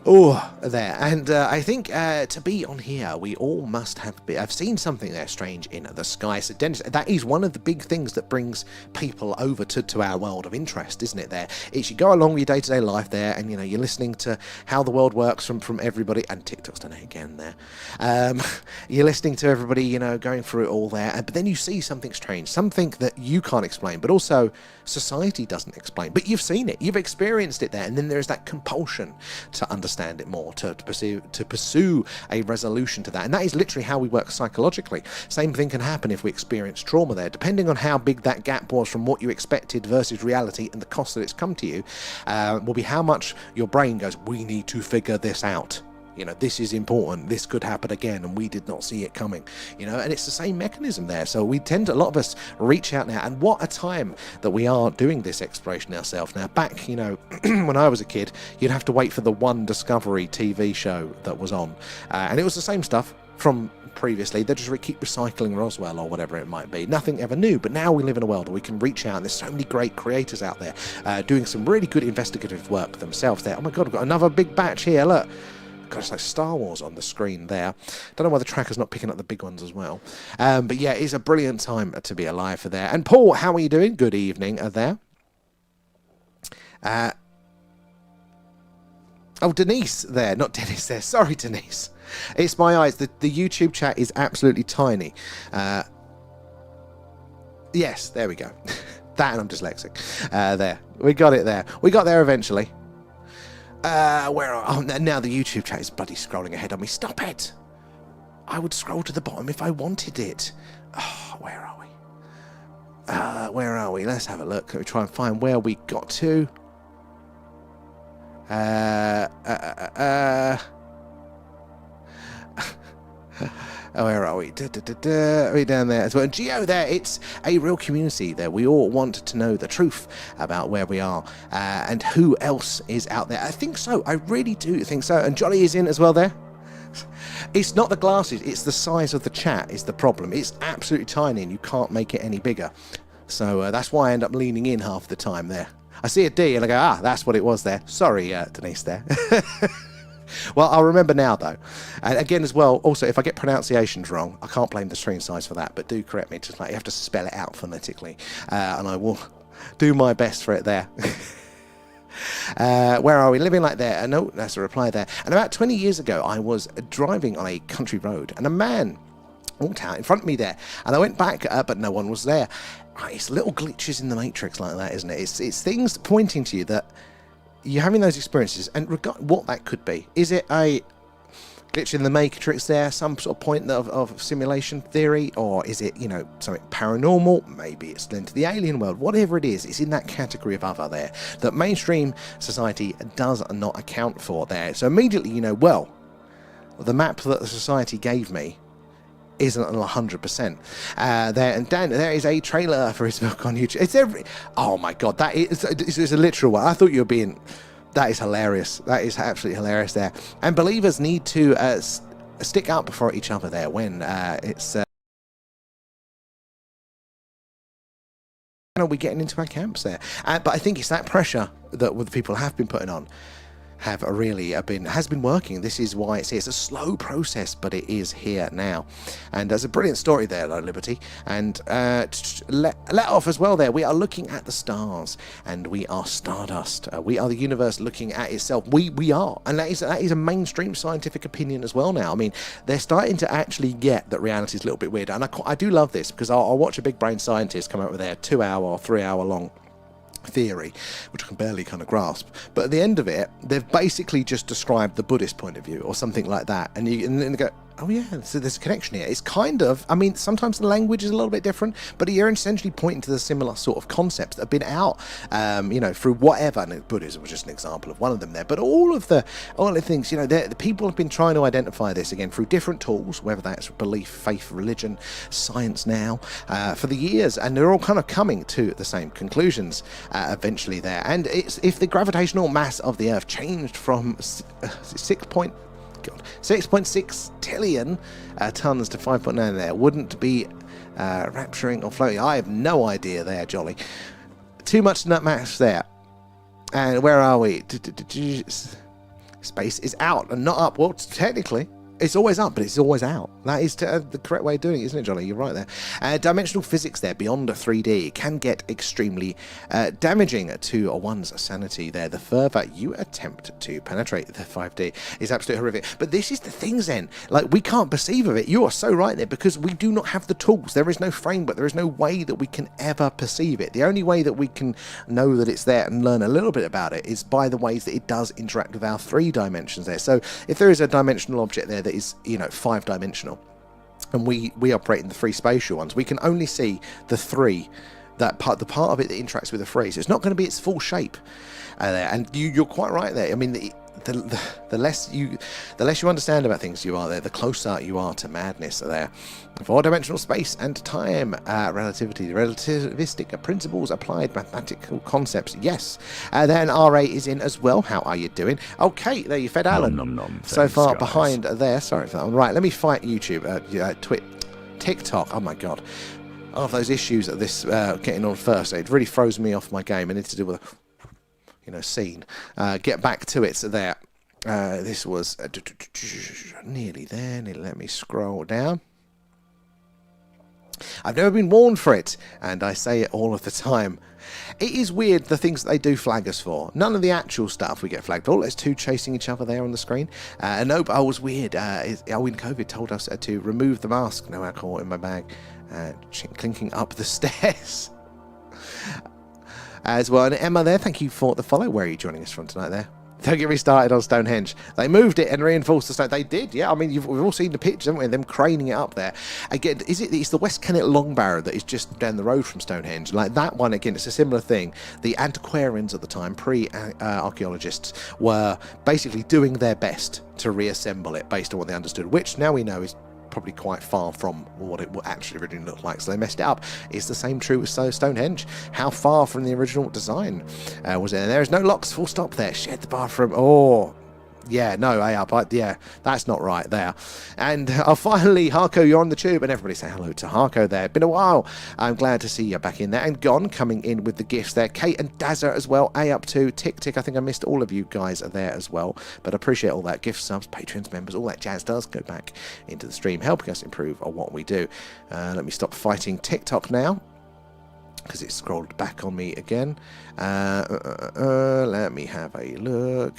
Oh, there. And I think to be on here, we all must have I've seen something there strange in the sky. So, Dennis, that is one of the big things that brings people over to our world of interest, isn't it? There, it's you go along with your day-to-day life there, and you're listening to how the world works from everybody. And TikTok's done it again there. You're listening to everybody, going through it all there, but then you see something strange, something that you can't explain, but also society doesn't explain. But you've seen it, you've experienced it there, and then there's that compulsion to understand it more, to pursue a resolution to that. And that is literally how we work psychologically. Same thing can happen if we experience trauma there, depending on how big that gap was from what you expected versus reality, and the cost that it's come to you will be how much your brain goes, we need to figure this out. This is important, this could happen again, and we did not see it coming, and it's the same mechanism there. So we tend to, a lot of us reach out now, and what a time that we are doing this exploration ourselves now. Back, when I was a kid, you'd have to wait for the one Discovery TV show that was on, and it was the same stuff from previously. They just keep recycling Roswell or whatever it might be. Nothing ever new, but now we live in a world where we can reach out, and there's so many great creators out there doing some really good investigative work themselves there. Oh my god, we've got another big batch here, look. God, it's like Star Wars on the screen there. Don't know why the tracker's not picking up the big ones as well. But yeah, it's a brilliant time to be alive for there. And Paul, how are you doing? Good evening there. Denise there. Not Dennis there. Sorry, Denise. It's my eyes. The YouTube chat is absolutely tiny. Yes, there we go. That, and I'm dyslexic. There. We got it there. We got there eventually. Now the YouTube chat is bloody scrolling ahead on me. Stop it! I would scroll to the bottom if I wanted it. Oh, where are we? Let's have a look. Let me try and find where we got to. Where are we? Are we down there as well? And Geo there, it's a real community there. We all want to know the truth about where we are and who else is out there. I think so. I really do think so. And Jolly is in as well there. It's not the glasses, it's the size of the chat is the problem. It's absolutely tiny and you can't make it any bigger. So that's why I end up leaning in half the time there. I see a D and I go, that's what it was there. Sorry, Denise there. Well, I'll remember now, though. And again, as well, also, if I get pronunciations wrong, I can't blame the screen size for that, but do correct me. Just like you have to spell it out phonetically, and I will do my best for it there. Where are we? Living like there. No, that's a reply there. And about 20 years ago, I was driving on a country road, and a man walked out in front of me there, and I went back, but no one was there. It's little glitches in the matrix like that, isn't it? It's things pointing to you that you're having those experiences, and regard what that could be. Is it a glitch in the matrix there, some sort of point of simulation theory, or is it, you know, something paranormal? Maybe it's linked to the alien world. Whatever it is, it's in that category of other there that mainstream society does not account for there. So immediately you know, well, the map that the society gave me isn't 100% there. And Dan, there is a trailer for his book on YouTube. It's oh my god, that is it's a literal one. I thought you were being... That is hilarious. That is absolutely hilarious there. And believers need to stick up for each other there when it's... are we getting into our camps there? But I think it's that pressure that the people have been putting on has been working. This is why it's here. It's a slow process, but it is here now. And there's a brilliant story there, Low Liberty. And let off as well there. We are looking at the stars, and we are stardust. We are the universe looking at itself. We are. And that is a mainstream scientific opinion as well now. I mean, they're starting to actually get that reality is a little bit weird. And I do love this, because I'll watch a big brain scientist come out with their 2-hour or 3-hour long theory, which I can barely kind of grasp, but at the end of it they've basically just described the Buddhist point of view or something like that, and then they go, oh yeah, so there's a connection here. It's kind of, I mean, sometimes the language is a little bit different, but you're essentially pointing to the similar sort of concepts that have been out, you know, through whatever. And Buddhism was just an example of one of them there, but all of the things, you know, the people have been trying to identify this again through different tools, whether that's belief, faith, religion, science now, for the years, and they're all kind of coming to the same conclusions eventually there. And it's, if the gravitational mass of the Earth changed from 6.6 trillion tons to 5.9 there, wouldn't be rapturing or floating. I have no idea there, Jolly. Too much nut mass there. And where are we? Space is out and not up. Well, technically it's always up, but it's always out. That is the correct way of doing it, isn't it, Jolly? You're right there. Dimensional physics there beyond a 3D can get extremely damaging to one's sanity there. The further you attempt to penetrate the 5D is absolutely horrific. But this is the thing, Zen. Like, we can't perceive of it. You are so right there, because we do not have the tools. There is no framework. There is no way that we can ever perceive it. The only way that we can know that it's there and learn a little bit about it is by the ways that it does interact with our 3 dimensions there. So if there is a dimensional object there that is, you know, 5-dimensional, and we operate in the 3 spatial ones, we can only see the 3, the part of it that interacts with the 3. So it's not going to be its full shape there. And you're quite right there. I mean, the less you understand about things you are there, the closer you are to madness there. 4-dimensional space and time, relativity, relativistic principles, applied mathematical concepts. Yes. Then RA is in as well. How are you doing? Okay, there you fed Alan. So far behind there. Sorry for that one. Right, let me fight YouTube, TikTok. Oh my god. Of those issues of this getting on first, it really throws me off my game. I need to do with scene. Get back to it. So there. This was nearly there. Let me scroll down. I've never been warned for it, and I say it all of the time. It is weird, the things that they do flag us for. None of the actual stuff we get flagged for. There's 2 chasing each other there on the screen. No, but I was weird. When COVID told us to remove the mask. No alcohol in my bag. Clinking up the stairs. As well. And Emma there, thank you for the follow. Where are you joining us from tonight there? Don't get me started on Stonehenge. They moved it and reinforced the stone. They did, yeah. I mean, we've all seen the pictures, haven't we? Them craning it up there. Again, it's the West Kennet Long Barrow that is just down the road from Stonehenge. Like that one, again, it's a similar thing. The antiquarians at the time, pre-archaeologists, were basically doing their best to reassemble it based on what they understood, which now we know is probably quite far from what it would actually originally look like, so they messed it up. Is the same true with Stonehenge? How far from the original design was it? And there is no locks, full stop there. Shed the bathroom. Oh, yeah, no, yeah, that's not right there. And finally, Harko, you're on the tube, and everybody say hello to Harko there. Been a while. I'm glad to see you back in there. And Gon coming in with the gifts there. Kate and Dazza as well. A up to Tick. I think I missed all of you guys there as well, but I appreciate all that. Gift subs, patrons, members, all that jazz does go back into the stream, helping us improve on what we do. Let me stop fighting TikTok now, because it scrolled back on me again. Let me have a look.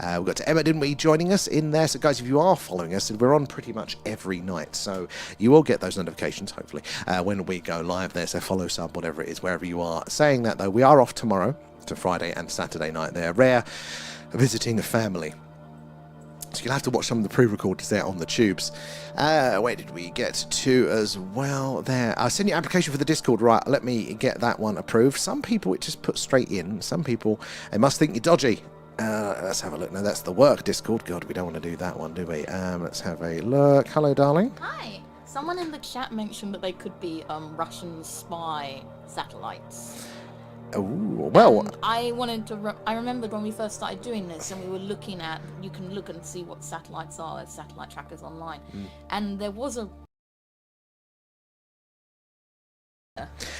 We've got to Emma, didn't we, joining us in there. So, guys, if you are following us, we're on pretty much every night. So you will get those notifications, hopefully, when we go live there. So follow, sub, whatever it is, wherever you are. Saying that, though, we are off tomorrow to Friday and Saturday night there. Rare visiting a family. So you'll have to watch some of the pre-recorders there on the tubes. Where did we get to as well there? I'll send you an application for the Discord. Right, let me get that one approved. Some people it just put straight in. Some people, they must think you're dodgy. Let's have a look. Now, that's the work Discord. God, we don't want to do that one, do we? Let's have a look. Hello, darling. Hi. Someone in the chat mentioned that they could be Russian spy satellites. Oh, well, and I wanted to. I remembered when we first started doing this, and we were looking at. You can look and see what satellites are as satellite trackers online, and there was a.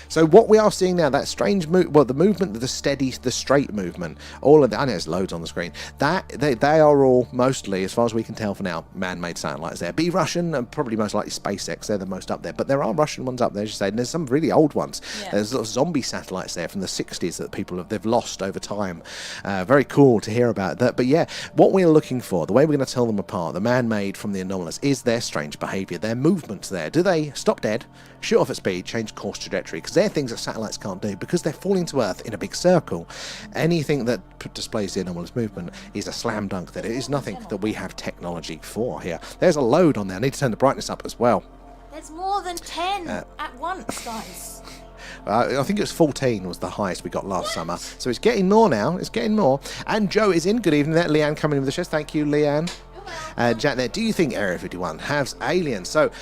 So what we are seeing now, that strange the movement, the steady, the straight movement, all of that, I know there's loads on the screen, that they are all mostly, as far as we can tell for now, man-made satellites there. Be Russian and probably most likely SpaceX, they're the most up there, but there are Russian ones up there, as you say, and there's some really old ones. Yeah. There's little zombie satellites there from the 60s that they've lost over time. Very cool to hear about that. But yeah, what we're looking for, the way we're going to tell them apart, the man-made from the anomalous, is their strange behaviour, their movements there. Do they stop dead, shoot off at speed, change course trajectory? Because they're things that satellites can't do, because they're falling to Earth in a big circle. Anything that displays the anomalous movement is a slam dunk. That it is nothing that we have technology for here. There's a load on there. I need to turn the brightness up as well. There's more than 10 at once, guys. I think it was 14 was the highest we got last summer. So it's getting more now. It's getting more. And Joe is in. Good evening there. Leanne coming in with the show. Thank you, Leanne. Jack there, do you think Area 51 has aliens? So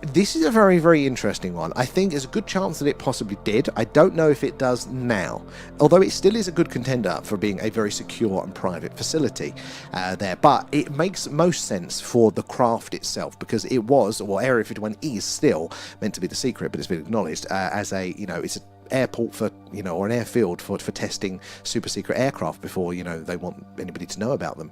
this is a very, very interesting one. I think there's a good chance that it possibly did. I don't know if it does now, although it still is a good contender for being a very secure and private facility there. But it makes most sense for the craft itself, because it was, or Area 51 is still meant to be the secret, but it's been acknowledged as a, it's an airport for, or an airfield for testing super secret aircraft before, they want anybody to know about them.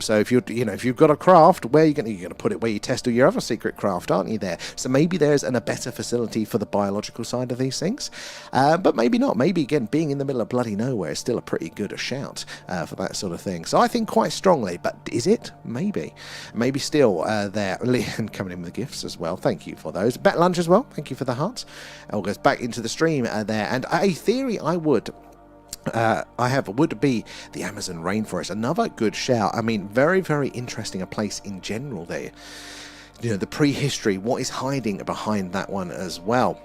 So if you've got a craft, where you're going to put it where you test all your other secret craft, aren't you there? So maybe there's a better facility for the biological side of these things, but maybe not. Maybe, again, being in the middle of bloody nowhere is still a pretty good shout for that sort of thing. So I think quite strongly, but is it? Maybe still there. Leanne coming in with the gifts as well. Thank you for those. Bet lunch as well. Thank you for the heart. All goes back into the stream there. And a theory I would be the Amazon rainforest. Another good shout. I mean, very, very interesting a place in general there. The prehistory, what is hiding behind that one as well.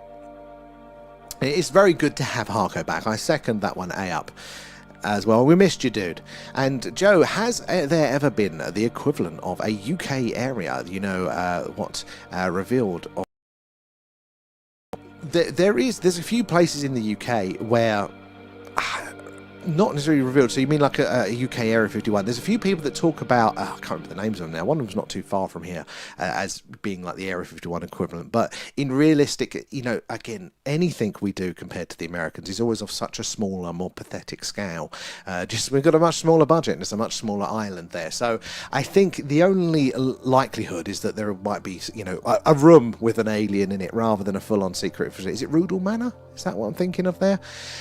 It's very good to have Harko back. I second that one up as well. We missed you, dude. And Joe, has there ever been the equivalent of a UK area, revealed? There's a few places in the UK where not necessarily revealed. So you mean like a UK Area 51? There's a few people that talk about, I can't remember the names of them now. One of them's not too far from here as being like the Area 51 equivalent. But in realistic, again, anything we do compared to the Americans is always of such a smaller, more pathetic scale. Just we've got a much smaller budget and it's a much smaller island there. So I think the only likelihood is that there might be, a room with an alien in it rather than a full-on secret facility. Is it Rudel Manor? Is that what I'm thinking of there?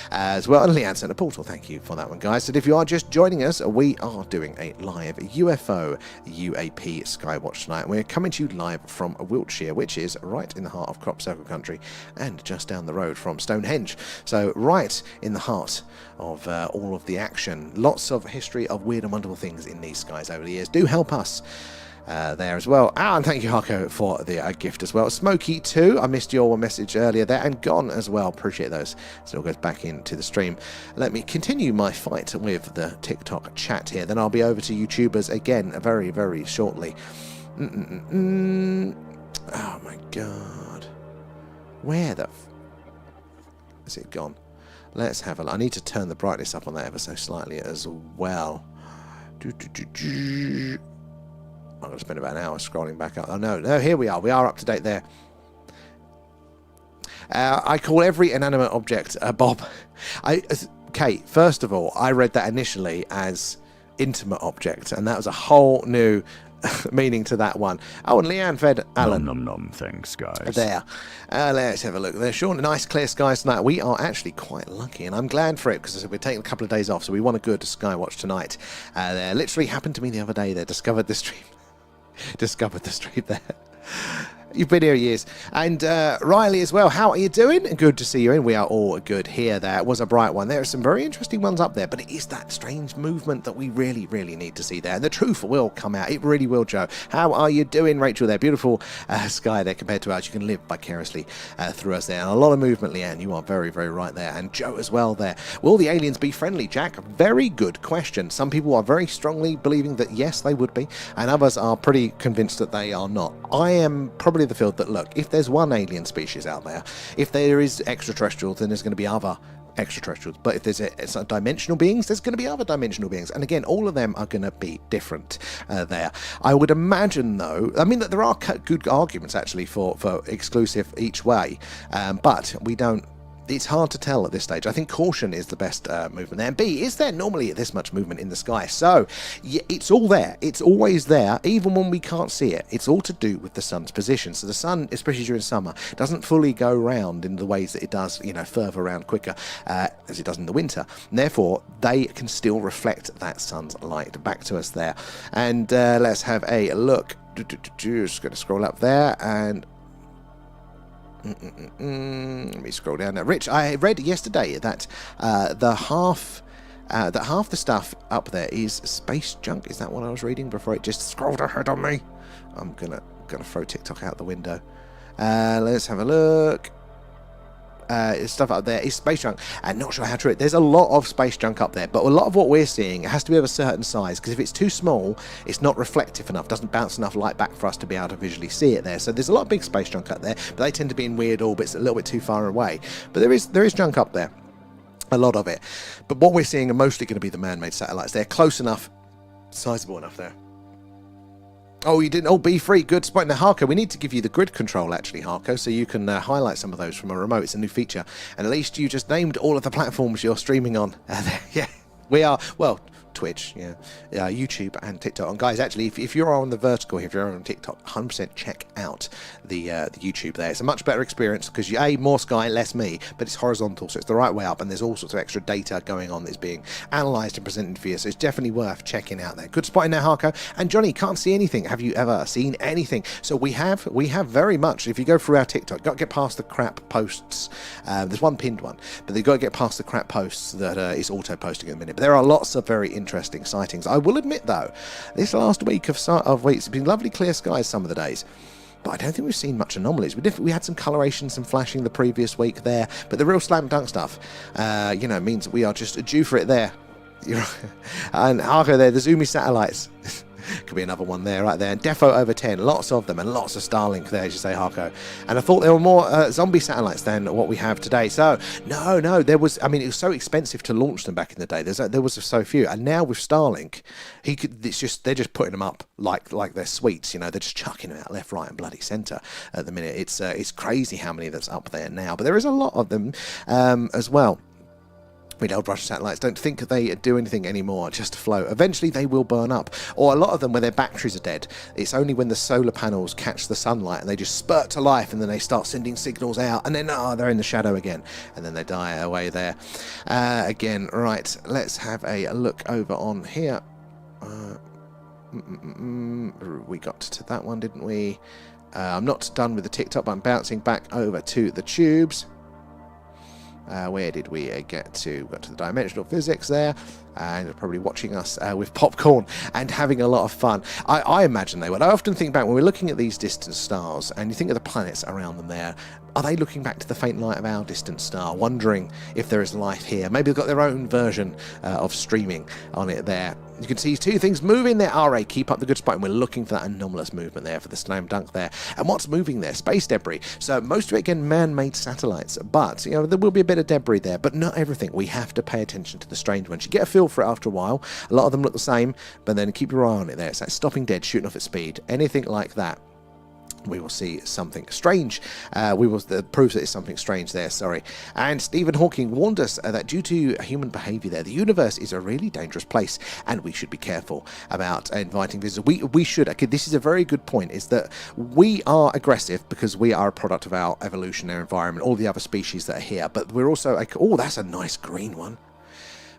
As well, and Leanne sent a portal. Thank you for that one, guys. And if you are just joining us, we are doing a live UFO UAP Skywatch tonight. We're coming to you live from Wiltshire, which is right in the heart of Crop Circle country and just down the road from Stonehenge. So right in the heart of all of the action. Lots of history of weird and wonderful things in these skies over the years. Do help us there as well. And thank you, Harko, for the gift as well. Smokey too, I missed your message earlier there, and Gone as well. Appreciate those. Still goes back into the stream. Let me continue my fight with the TikTok chat here, then I'll be over to YouTubers again very, very shortly. Oh my god, where the is it gone? Let's have a look. I need to turn the brightness up on that ever so slightly as well. I'm going to spend about an hour scrolling back up. Oh, no, here we are. We are up to date there. I call every inanimate object a Bob. Kate, first of all, I read that initially as intimate object, and that was a whole new meaning to that one. Oh, and Leanne fed Alan. Nom, nom, nom. Thanks, guys. There. Let's have a look there. Sean, nice clear skies tonight. We are actually quite lucky, and I'm glad for it, because we're taking a couple of days off, so we want a good Skywatch tonight. There literally happened to me the other day. They discovered the stream. Discovered the stream there. You've been here years. And Riley as well. How are you doing? Good to see you in. We are all good here. There was a bright one. There are some very interesting ones up there, but it is that strange movement that we really, really need to see there. And the truth will come out. It really will, Joe. How are you doing, Rachel? There. Beautiful sky there compared to ours. You can live vicariously through us there. And a lot of movement, Leanne. You are very, very right there. And Joe as well there. Will the aliens be friendly, Jack? Very good question. Some people are very strongly believing that yes, they would be. And others are pretty convinced that they are not. I am probably the field that, look, if there's one alien species out there, if there is extraterrestrials, then there's going to be other extraterrestrials. But if there's dimensional beings, there's going to be other dimensional beings. And again, all of them are going to be different there. I would imagine, though, I mean, that there are good arguments actually for exclusive each way, but we don't. It's hard to tell at this stage. I think caution is the best movement there. And B, is there normally this much movement in the sky? So, yeah, it's all there. It's always there, even when we can't see it. It's all to do with the sun's position. So the sun, especially during summer, doesn't fully go round in the ways that it does, further around quicker, as it does in the winter. And therefore, they can still reflect that sun's light back to us there. And let's have a look. Just going to scroll up there and... Let me scroll down now. Rich, I read yesterday that half the stuff up there is space junk. Is that what I was reading before it just scrolled ahead on me? I'm gonna throw TikTok out the window. Let's have a look. Stuff up there is space junk, and not sure how true. There's a lot of space junk up there, but a lot of what we're seeing, it has to be of a certain size, because if it's too small, it's not reflective enough, doesn't bounce enough light back for us to be able to visually see it there. So there's a lot of big space junk up there, but they tend to be in weird orbits a little bit too far away. But there is junk up there, a lot of it. But what we're seeing are mostly going to be the man-made satellites. They're close enough, sizable enough there. Oh, you didn't? Oh, be free. Good spot. Now, Harko, we need to give you the grid control, actually, Harko, so you can highlight some of those from a remote. It's a new feature. And at least you just named all of the platforms you're streaming on. Yeah, we are, well, Twitch, YouTube and TikTok. And guys, actually, if you're on the vertical, if you're on TikTok, 100% check out the YouTube there. It's a much better experience because more sky, less me, but it's horizontal, so it's the right way up, and there's all sorts of extra data going on that's being analysed and presented for you, so it's definitely worth checking out there. Good spot in there, Harko. And Johnny, can't see anything. Have you ever seen anything? So we have very much. If you go through our TikTok, got to get past the crap posts. There's one pinned one, but they've got to get past the crap posts that is auto-posting at the minute. But there are lots of very interesting sightings. I will admit, though, this last week of weeks, it's been lovely clear skies some of the days, but I don't think we've seen much anomalies. We had some coloration, some flashing the previous week there, but the real slam dunk stuff, means that we are just due for it there. And Harko there, the zoomy satellites. Could be another one there, right there. And Defo over 10, lots of them, and lots of Starlink there, as you say, Harko. And I thought there were more zombie satellites than what we have today. So, no, there was, it was so expensive to launch them back in the day. There was so few. And now with Starlink, they're just putting them up like they're sweets, they're just chucking them out left, right, and bloody centre at the minute. It's crazy how many that's up there now. But there is a lot of them as well. We old Russian satellites don't think they do anything anymore, just to float. Eventually they will burn up. Or a lot of them, when their batteries are dead, it's only when the solar panels catch the sunlight and they just spurt to life, and then they start sending signals out, and then they're in the shadow again, and then they die away there again. Right, let's have a look over on here. We got to that one, didn't we? I'm not done with the TikTok, but I'm bouncing back over to the tubes. Where did we get to? We got to the dimensional physics there, and probably watching us with popcorn and having a lot of fun. I imagine they would. I often think back when we're looking at these distant stars, and you think of the planets around them there. Are they looking back to the faint light of our distant star, wondering if there is life here? Maybe they've got their own version of streaming on it there. You can see two things moving there. RA, keep up the good spot, and we're looking for that anomalous movement there, for the slam dunk there. And what's moving there? Space debris. So most of it, again, man-made satellites. But, there will be a bit of debris there, but not everything. We have to pay attention to the strange ones. You get a feel for it after a while. A lot of them look the same, but then keep your eye on it there. It's like stopping dead, shooting off at speed, anything like that. we will see something strange. Proves that it's something strange there, sorry. And Stephen Hawking warned us that due to human behaviour there, the universe is a really dangerous place, and we should be careful about inviting visitors. We should. Okay, this is a very good point, is that we are aggressive because we are a product of our evolutionary environment, all the other species that are here, but we're also like, oh, that's a nice green one.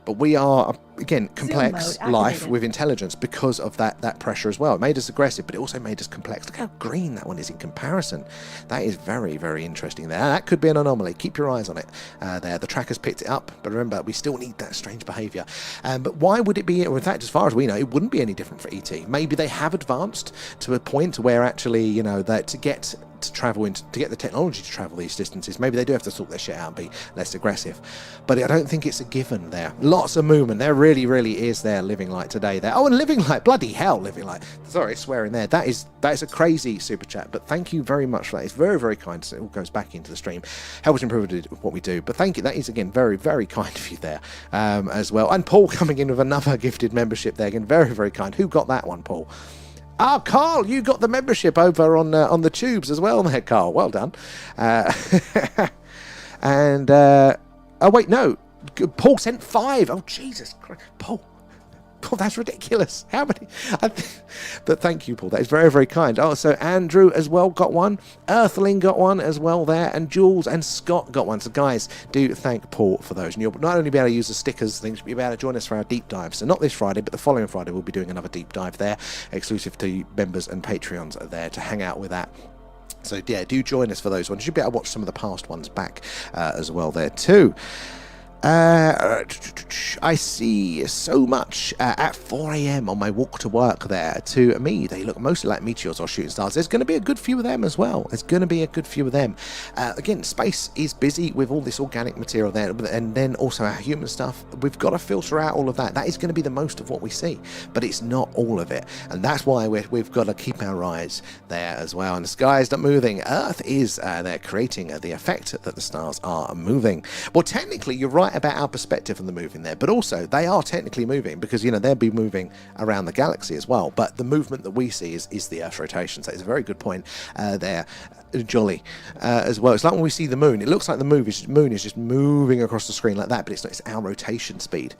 But we are, again, complex life with intelligence because of that pressure as well. It made us aggressive, but it also made us complex. Look how green that one is in comparison. That is very, very interesting there. That could be an anomaly. Keep your eyes on it there. The tracker's picked it up, but remember, we still need that strange behaviour. But why would it be? In fact, as far as we know, it wouldn't be any different for ET. Maybe they have advanced to a point where actually, you know, that to get the technology to travel these distances, maybe they do have to sort their shit out and be less aggressive. But I don't think it's a given there. Lots of movement. There really, really is there living light today there. Oh, and living light, bloody hell, living light. Sorry, swearing there. That is a crazy super chat, but thank you very much for that. It's very, very kind. So it all goes back into the stream. Helps improve what we do. But thank you. That is, again, very, very kind of you there as well. And Paul coming in with another gifted membership there. Again, very, very kind. Who got that one, Paul? Oh, Carl, you got the membership over on the tubes as well there, Carl. Well done. And, oh, wait, no. Paul sent 5. Oh, Jesus Christ. Paul, that's ridiculous. How many? But thank you, Paul. That is very, very kind. Oh, so Andrew as well got one. Earthling got one as well there. And Jules and Scott got one. So, guys, do thank Paul for those. And you'll not only be able to use the stickers, things, but you'll be able to join us for our deep dive. So, not this Friday, but the following Friday, we'll be doing another deep dive there, exclusive to members and Patreons are there to hang out with that. So, yeah, do join us for those ones. You'll be able to watch some of the past ones back as well there, too. I see so much at 4 a.m. on my walk to work there. To me, they look mostly like meteors or shooting stars. There's going to be a good few of them as well. Again, space is busy with all this organic material there, and then also our human stuff. We've got to filter out all of that. That is going to be the most of what we see, but it's not all of it, and that's why we've got to keep our eyes there as well. And the sky is not moving. Earth is there, creating the effect that the stars are moving. Well, technically, you're right about our perspective on the moving there, but also they are technically moving because, you know, they'll be moving around the galaxy as well, but the movement that we see is the Earth's rotation. So it's a very good point there, Jolly, as well. It's like when we see the moon, it looks like the moon is just moving across the screen like that, but it's not. It's our rotation speed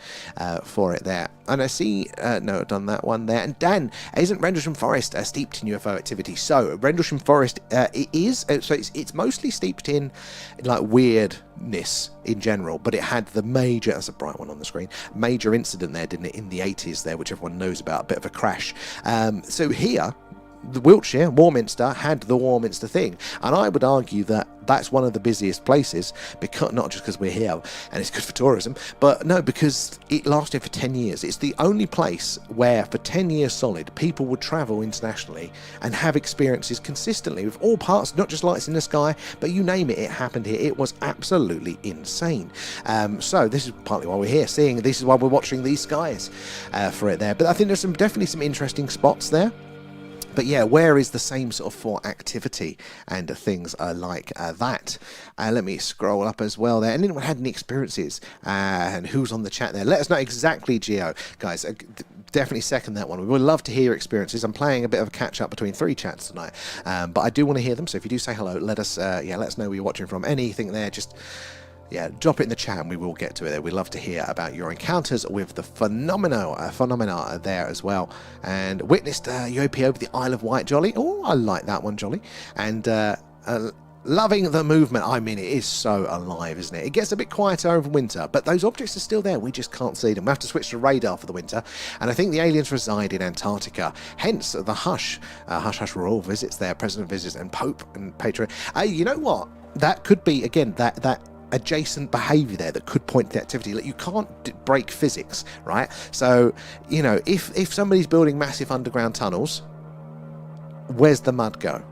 for it there. And I see no, I've done that one there. And Dan, isn't Rendlesham Forest steeped in UFO activity? So Rendlesham Forest it is, so it's mostly steeped in like weirdness in general, but it had the major, that's a bright one on the screen, major incident there, didn't it, in the 80s there, which everyone knows about, a bit of a crash. So here, the Wiltshire, Warminster, had the Warminster thing, and I would argue that that's one of the busiest places, because not just because we're here and it's good for tourism, but no, because it lasted for 10 years. It's the only place where for 10 years solid people would travel internationally and have experiences consistently with all parts, not just lights in the sky, but you name it, it happened here. It was absolutely insane. So this is partly why we're here, this is why we're watching these skies for it there. But I think there's definitely some interesting spots there. But yeah, where is the same sort of for activity and things like that? Let me scroll up as well there. And anyone had any experiences? And who's on the chat there? Let us know exactly, Geo. Guys, definitely second that one. We would love to hear your experiences. I'm playing a bit of a catch-up between 3 chats tonight. But I do want to hear them. So if you do say hello, let us know where you're watching from. Anything there, just... yeah, drop it in the chat and we will get to it there. We'd love to hear about your encounters with the phenomena there as well. And witnessed UAP over the Isle of Wight, Jolly. Oh, I like that one, Jolly. And loving the movement. I mean, it is so alive, isn't it? It gets a bit quieter over winter, but those objects are still there. We just can't see them. We have to switch to radar for the winter. And I think the aliens reside in Antarctica. Hence the hush royal visits there, president visits, and Pope and patron. You know what? That could be, again, that adjacent behavior there that could point to the activity. Like, you can't break physics, right? So, you know, if somebody's building massive underground tunnels, where's the mud go?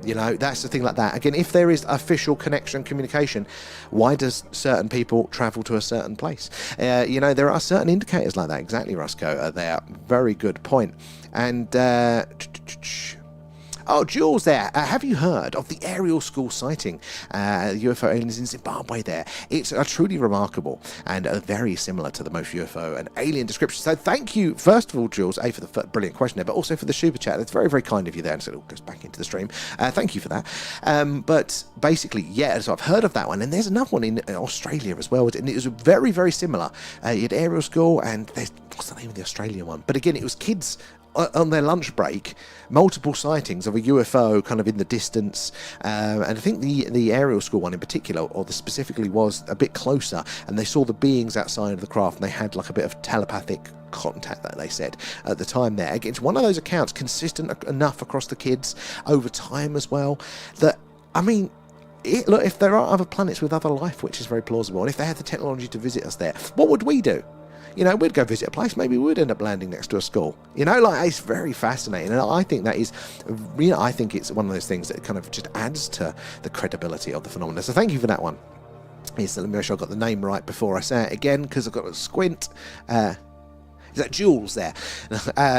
You know, that's the thing like that. Again, if there is official connection, communication, why does certain people travel to a certain place? You know, there are certain indicators like that. Exactly, Roscoe, there. Very good point. And Oh, Jules there. Have you heard of the aerial school sighting? UFO aliens in Zimbabwe there. It's truly remarkable and very similar to the most UFO and alien description. So thank you, first of all, Jules, for the brilliant question there, but also for the super chat. It's very, very kind of you there. And so it all goes back into the stream. Thank you for that. But basically, yeah, so I've heard of that one. And there's another one in Australia as well. And it was very, very similar. You had aerial school, and what's the name of the Australian one? But again, it was kids on their lunch break, multiple sightings of a UFO kind of in the distance, and I think the aerial school one in particular, or specifically, was a bit closer, and they saw the beings outside of the craft, and they had like a bit of telepathic contact, that they said at the time there. Again, it's one of those accounts consistent enough across the kids over time as well, that, I mean, look, if there are other planets with other life, which is very plausible, and if they had the technology to visit us there, what would we do? You know, we'd go visit a place, maybe we would end up landing next to a school. You know, like, it's very fascinating. And I think that is, you know, I think it's one of those things that kind of just adds to the credibility of the phenomenon. So thank you for that one. Yes, let me make sure I got the name right before I say it again, because I've got to squint. Is that Jules there?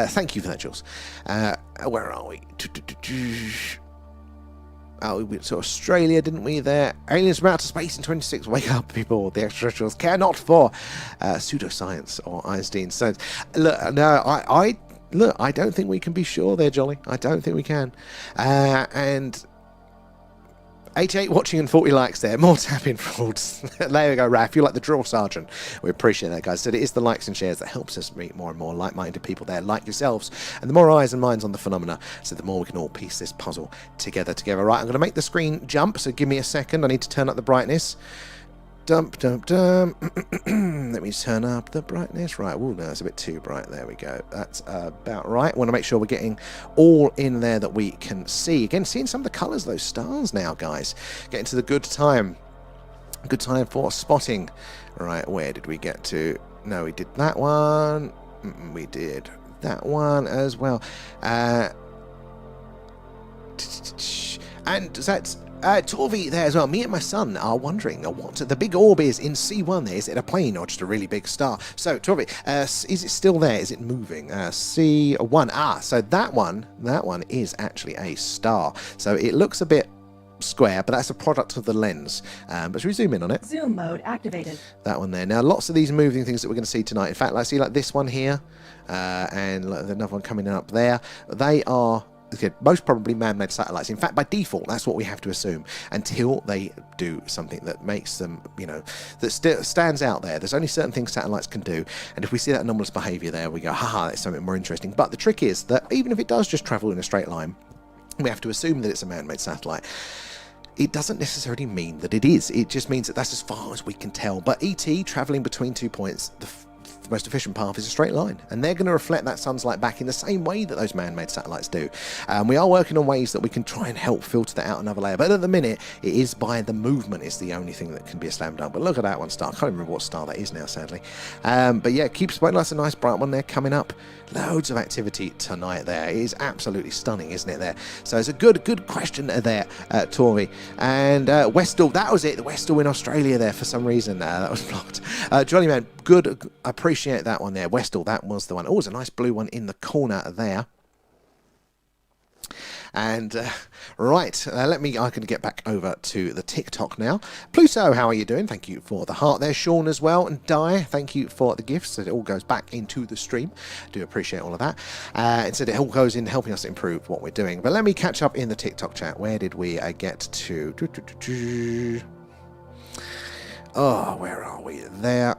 Thank you for that, Jules. Where are we? Oh, we went to Australia, didn't we, there? Aliens from outer space in 26. Wake up, people. The extraterrestrials care not for pseudoscience or Einstein science. Look, no, I don't think we can be sure there, Jolly. I don't think we can. And 88 watching and 40 likes there. More tapping frauds. There we go, Raph. You're like the drill sergeant. We appreciate that, guys. So it is the likes and shares that helps us meet more and more like-minded people there, like yourselves. And the more eyes and minds on the phenomena, so the more we can all piece this puzzle together. Right, I'm going to make the screen jump, so give me a second. I need to turn up the brightness. Let me turn up the brightness. Right, oh no, it's a bit too bright. There we go. That's about right. I want to make sure we're getting all in there that we can see. Again, seeing some of the colours of those stars now, guys. Getting to the good time. Good time for spotting. Right, where did we get to? No, we did that one. We did that one as well. And that's... Torvi there as well. Me and my son are wondering what the big orb is in C1 there. Is it a plane or just a really big star? So, Torvi, is it still there? Is it moving? C1. So that one is actually a star. So it looks a bit square, but that's a product of the lens. But should we zoom in on it? Zoom mode activated. That one there. Now, lots of these moving things that we're going to see tonight. In fact, I see like this one here, and like, another one coming up there. They are... most probably man-made satellites. In fact, by default, that's what we have to assume until they do something that makes them, you know, that stands out there. There's only certain things satellites can do, and if we see that anomalous behaviour there, we go, haha, that's something more interesting. But the trick is that even if it does just travel in a straight line, we have to assume that it's a man-made satellite. It doesn't necessarily mean that it is. It just means that that's as far as we can tell. But ET travelling between 2 points, the most efficient path is a straight line, and they're going to reflect that sun's light back in the same way that those man-made satellites do. We are working on ways that we can try and help filter that out another layer, but at the minute it is by the movement is the only thing that can be a slam dunk. But look at that one star. I can't remember what star that is now, sadly. But yeah, keep spotting. That's a nice bright one there coming up. Loads of activity tonight there. It is absolutely stunning, isn't it there? So it's a good question there, Tori. And Westall, that was it. The Westall in Australia there for some reason. That was blocked. Jolly man, good. Appreciate that one there. Westall, that was the one. Oh, there's a nice blue one in the corner there. And right, I'm going to get back over to the TikTok now. Pluto, how are you doing? Thank you for the heart there. Sean as well, and Di, thank you for the gifts. So it all goes back into the stream. Do appreciate all of that. And so it all goes in helping us improve what we're doing. But let me catch up in the TikTok chat. Where did we get to? Oh, where are we? There.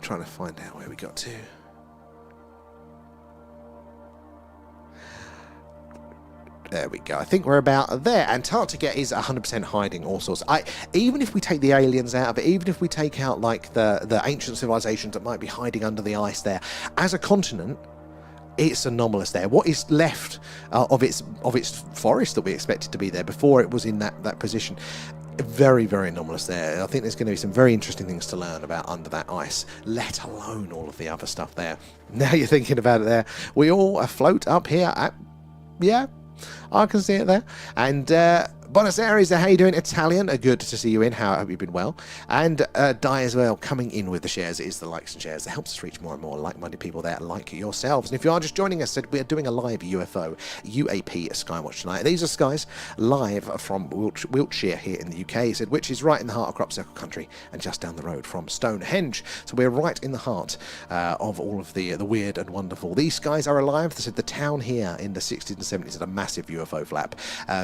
Trying to find out where we got to. There we go. I think we're about there. Antarctica is 100% hiding all sorts. Even if we take the aliens out of it, even if we take out like the ancient civilizations that might be hiding under the ice there, as a continent, it's anomalous there. What is left of its forest that we expected to be there before it was in that position? Very, very anomalous there. I think there's going to be some very interesting things to learn about under that ice, let alone all of the other stuff there. Now you're thinking about it there. We all afloat up here. Yeah, I can see it there. And Buenos Aires, how you doing? Italian, good to see you in. I hope you've been well. And Di as well, coming in with the shares. It is the likes and shares that helps us reach more and more like-minded people there, like yourselves. And if you are just joining us, we're doing a live UFO UAP Skywatch tonight. These are skies live from Wiltshire here in the UK, which is right in the heart of Crop Circle country and just down the road from Stonehenge. So we're right in the heart of all of the weird and wonderful. These skies are alive. They said the town here in the 60s and 70s had a massive UFO flap.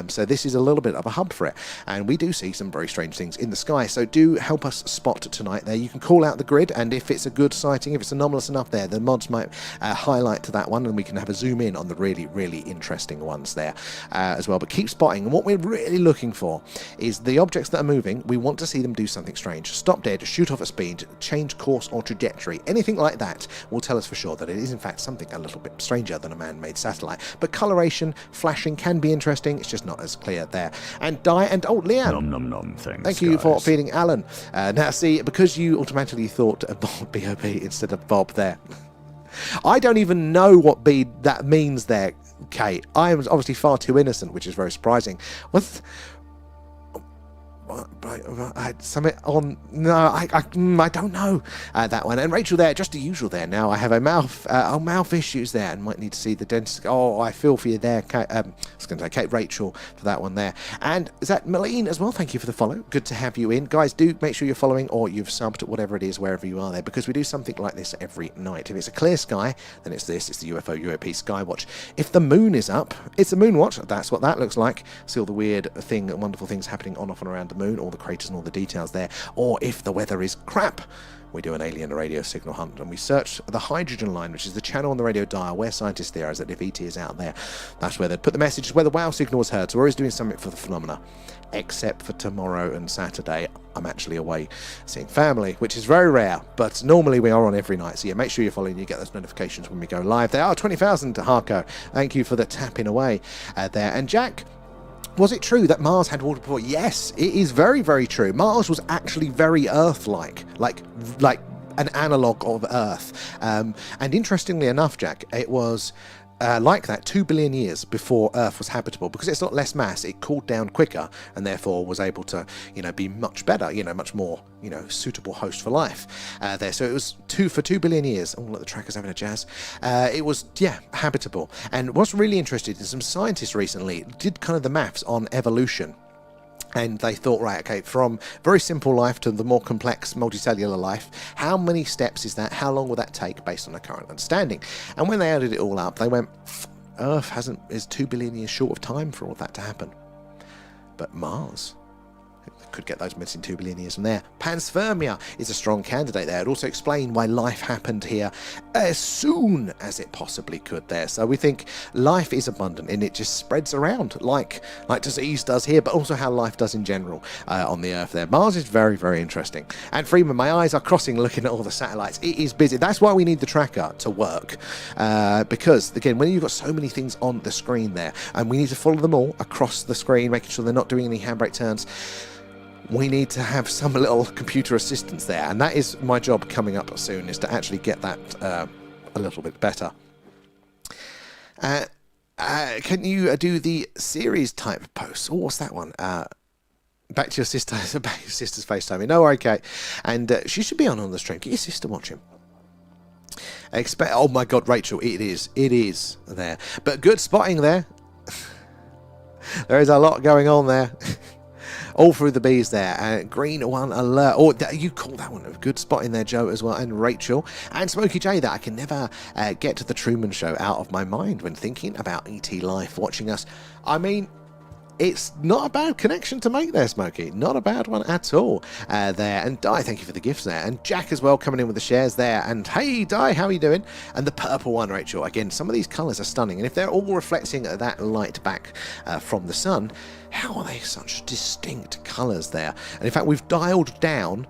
So this is a little bit of a hub for it. And we do see some very strange things in the sky. So do help us spot tonight there. You can call out the grid, and if it's a good sighting, if it's anomalous enough there, the mods might highlight to that one, and we can have a zoom in on the really, really interesting ones there as well. But keep spotting. And what we're really looking for is the objects that are moving. We want to see them do something strange. Stop dead, shoot off at speed, change course or trajectory. Anything like that will tell us for sure that it is in fact something a little bit stranger than a man-made satellite. But coloration, flashing can be interesting. It's just not as clear there. And Leanne. Nom nom nom. Thanks, thank you guys. for feeding Alan. Now, see, because you automatically thought Bob instead of Bob there. I don't even know what B that means there, Kate. I am obviously far too innocent, which is very surprising. Something on I don't know that one. And Rachel there, just the usual there. Now I have a mouth issues there and might need to see the dentist. Oh, I feel for you there, Kate. I was going to say Kate Rachel for that one there. And is that Malene as well? Thank you for the follow. Good to have you in, guys. Do make sure you're following or you've subbed whatever it is wherever you are there, because we do something like this every night. If it's a clear sky, then it's this. It's the UFO UAP Skywatch. If the moon is up, it's a moon watch. That's what that looks like. See all the weird wonderful things happening on, off and around the moon, all the craters and all the details there. Or if the weather is crap, we do an alien radio signal hunt and we search the hydrogen line, which is the channel on the radio dial where scientists theorize that if ET is out there, that's where they'd put the message, where the wow signal was heard. So we're always doing something for the phenomena, except for tomorrow and Saturday. I'm actually away seeing family, which is very rare, but normally we are on every night. So yeah, make sure you're following, you get those notifications when we go live. They are 20,000 to Harco. Thank you for the tapping away there. And Jack, was it true that Mars had water before? Yes, it is very, very true. Mars was actually very Earth-like, like an analogue of Earth. And interestingly enough, Jack, it was like that 2 billion years before Earth was habitable. Because it's got less mass, it cooled down quicker and therefore was able to, be much better, much more, suitable host for life there. So it was 2 billion years. Oh, look, the tracker's having a jazz. It was, habitable. And what's really interesting is some scientists recently did kind of the maths on evolution. And they thought, right, okay, from very simple life to the more complex multicellular life, how many steps is that? How long will that take based on the current understanding? And when they added it all up, they went, Earth is 2 billion years short of time for all that to happen. But Mars could get those missing 2 billion years from there. Panspermia is a strong candidate there. It also explained why life happened here as soon as it possibly could there. So we think life is abundant and it just spreads around like disease does here, but also how life does in general on the Earth there. Mars is very, very interesting. And Freeman, my eyes are crossing looking at all the satellites. It is busy. That's why we need the tracker to work. Because, again, when you've got so many things on the screen there, and we need to follow them all across the screen, making sure they're not doing any handbrake turns, we need to have some little computer assistance there, and that is my job coming up soon, is to actually get that a little bit better. Can you do the series type posts? Oh, what's that one? Back to your sister, back to your sister's FaceTime. No, okay, and she should be on the stream. Get your sister watching. Oh my God, Rachel, it is there. But good spotting there. There is a lot going on there. All through the bees there. Green one alert. Oh, you call that one a good spot in there, Joe, as well. And Rachel. And Smokey J, that I can never get to the Truman Show out of my mind when thinking about ET Life watching us. I mean, it's not a bad connection to make there, Smokey. Not a bad one at all there. And Di, thank you for the gifts there. And Jack as well coming in with the shares there. And hey, Di, how are you doing? And the purple one, Rachel. Again, some of these colours are stunning. And if they're all reflecting that light back from the sun, how are they such distinct colours there? And in fact, we've dialed down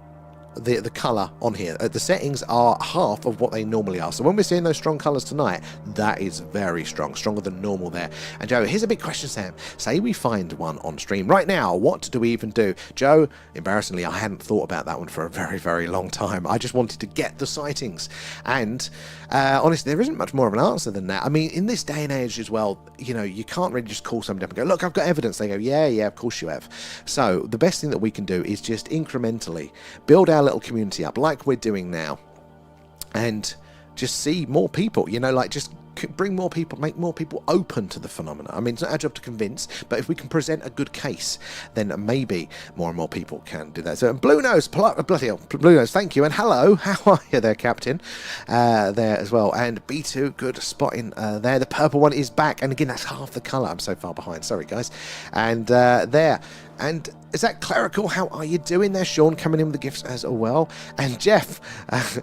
the colour on here. The settings are half of what they normally are. So when we're seeing those strong colours tonight, that is very strong, stronger than normal there. And Joe, here's a big question, Sam. Say we find one on stream right now, what do we even do? Joe, embarrassingly, I hadn't thought about that one for a very, very long time. I just wanted to get the sightings. And honestly, there isn't much more of an answer than that. I mean, in this day and age as well, you know, you can't really just call somebody up and go, look, I've got evidence. They go, yeah, of course you have. So the best thing that we can do is just incrementally build our little community up like we're doing now, and just see more people, you know, like just bring more people, make more people open to the phenomena. I mean, it's not our job to convince, but if we can present a good case, then maybe more and more people can do that. So, Blue Nose, bloody hell, Blue Nose, thank you, and hello, how are you there, Captain? There as well, and B2, good spotting there. The purple one is back, and again, that's half the colour. I'm so far behind, sorry guys. And there. And is that clerical? How are you doing there? Sean coming in with the gifts as well. And Jeff,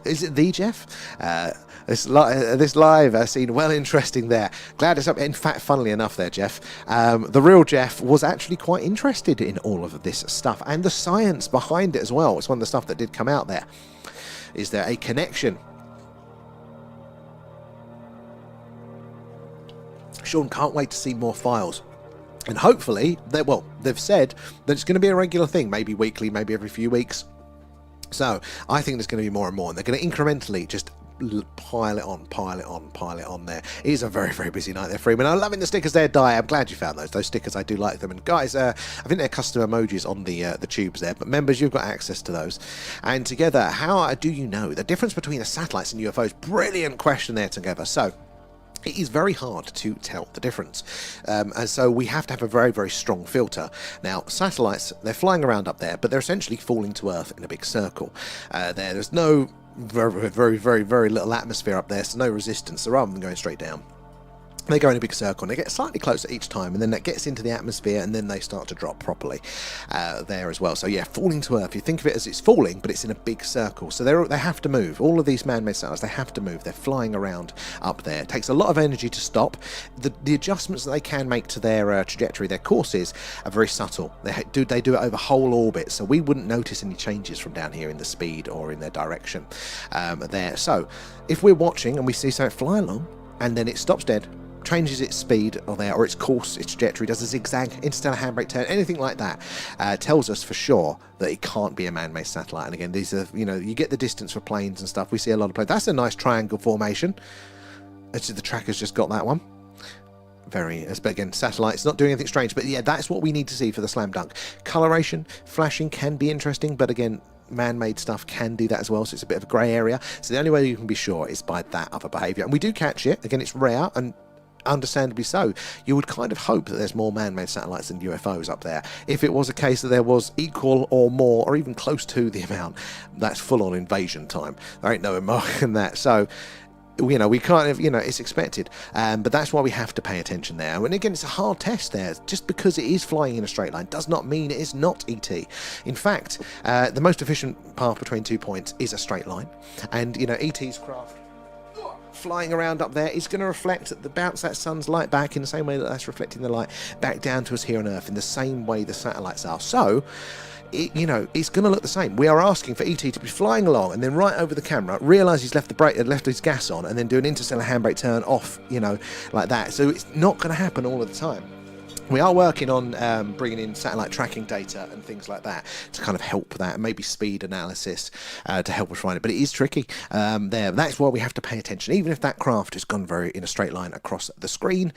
is it the Jeff? This live seemed well interesting there. Glad it's up. In fact, funnily enough there, Jeff, the real Jeff was actually quite interested in all of this stuff and the science behind it as well. It's one of the stuff that did come out there. Is there a connection? Sean can't wait to see more files. And hopefully, they've said that it's going to be a regular thing, maybe weekly, maybe every few weeks. So I think there's going to be more and more, and they're going to incrementally just pile it on there. It is a very, very busy night there, Freeman. I'm loving the stickers there, Di. I'm glad you found those stickers. I do like them. And guys, I think they're custom emojis on the tubes there, but members, you've got access to those. And together, how do you know the difference between the satellites and UFOs? Brilliant question there together. So it is very hard to tell the difference, and so we have to have a very, very strong filter. Now, satellites, they're flying around up there, but they're essentially falling to Earth in a big circle. There's no very, very, very, very little atmosphere up there, so no resistance. So rather than going straight down, they go in a big circle and they get slightly closer each time, and then that gets into the atmosphere, and then they start to drop properly there as well. So yeah, falling to Earth, you think of it as it's falling, but it's in a big circle. So they have to move. All of these man-made satellites, they have to move. They're flying around up there. It takes a lot of energy to stop. The adjustments that they can make to their trajectory, their courses, are very subtle. They do it over whole orbit, so we wouldn't notice any changes from down here in the speed or in their direction there. So if we're watching and we see something fly along, and then it stops dead, changes its speed or its course, its trajectory, does a zigzag, interstellar handbrake turn, anything like that, tells us for sure that it can't be a man-made satellite. And again, these are, you know, you get the distance for planes and stuff. We see a lot of planes. That's a nice triangle formation. Actually, the tracker's just got that one. But again, satellites not doing anything strange, but yeah, that's what we need to see for the slam dunk. Coloration, flashing can be interesting, but again, man-made stuff can do that as well, so it's a bit of a grey area. So the only way you can be sure is by that other behaviour, and we do catch it. Again, it's rare, and understandably so. You would kind of hope that there's more man-made satellites than UFOs up there. If it was a case that there was equal or more or even close to the amount, that's full-on invasion time. There ain't no more than that. So, you know, we kind of, you know, it's expected, but that's why we have to pay attention there. And again, it's a hard test there. Just because it is flying in a straight line does not mean it is not ET. In fact, the most efficient path between 2 points is a straight line, and you know, ET's craft flying around up there is going to reflect, bounce that sun's light back in the same way that that's reflecting the light back down to us here on Earth, in the same way the satellites are. So you know, it's going to look the same. We are asking for ET to be flying along and then right over the camera, realise he's left his gas on, and then do an interstellar handbrake turn off, you know, like that. So it's not going to happen all of the time. We are working on bringing in satellite tracking data and things like that to kind of help that, and maybe speed analysis to help us find it. But it is tricky there. That's why we have to pay attention. Even if that craft has gone in a straight line across the screen,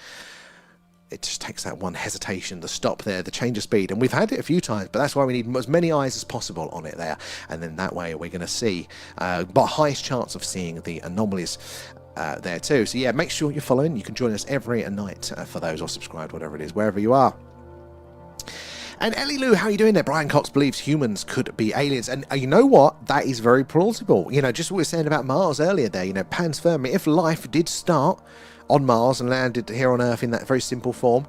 it just takes that one hesitation, the stop there, the change of speed. And we've had it a few times, but that's why we need as many eyes as possible on it there. And then that way we're going to see the highest chance of seeing the anomalies there too. So yeah, make sure you're following. You can join us every night for those, or subscribe, whatever it is, wherever you are. And Ellie Lou, how are you doing there? Brian Cox believes humans could be aliens. And you know what? That is very plausible. You know, just what we were saying about Mars earlier there, you know, panspermia. If life did start on Mars and landed here on Earth in that very simple form,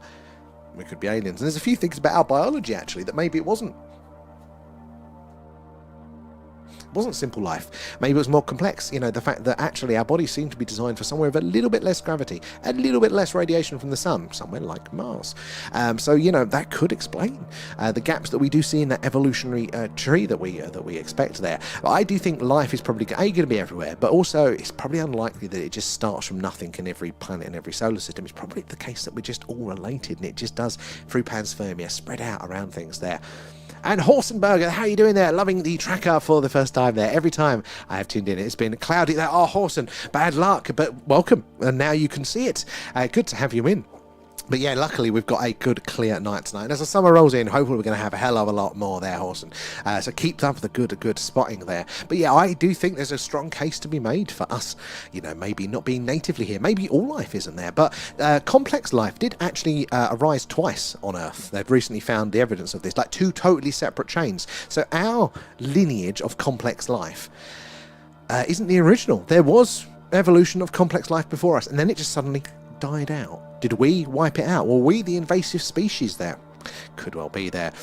we could be aliens. And there's a few things about our biology, actually, that maybe it wasn't. wasn't simple life. Maybe it was more complex. You know, the fact that actually our bodies seem to be designed for somewhere with a little bit less gravity, a little bit less radiation from the sun, somewhere like Mars. So, you know, that could explain the gaps that we do see in that evolutionary tree that we expect there. But I do think life is probably going to be everywhere, but also it's probably unlikely that it just starts from nothing in every planet in every solar system. It's probably the case that we're just all related, and it just does, through panspermia, spread out around things there. And Horsenberger, how are you doing there? Loving the tracker for the first time there. Every time I have tuned in, it's been cloudy there. Oh, Horsen, bad luck, but welcome. And now you can see it. Good to have you in. But yeah, luckily we've got a good clear night tonight. And as the summer rolls in, hopefully we're going to have a hell of a lot more there, Horsen. So keep up the good spotting there. But yeah, I do think there's a strong case to be made for us, you know, maybe not being natively here. Maybe all life isn't there. But complex life did actually arise twice on Earth. They've recently found the evidence of this, like 2 totally separate chains. So our lineage of complex life isn't the original. There was evolution of complex life before us, and then it just suddenly died out. Did we wipe it out? Were we the invasive species there? Could well be there.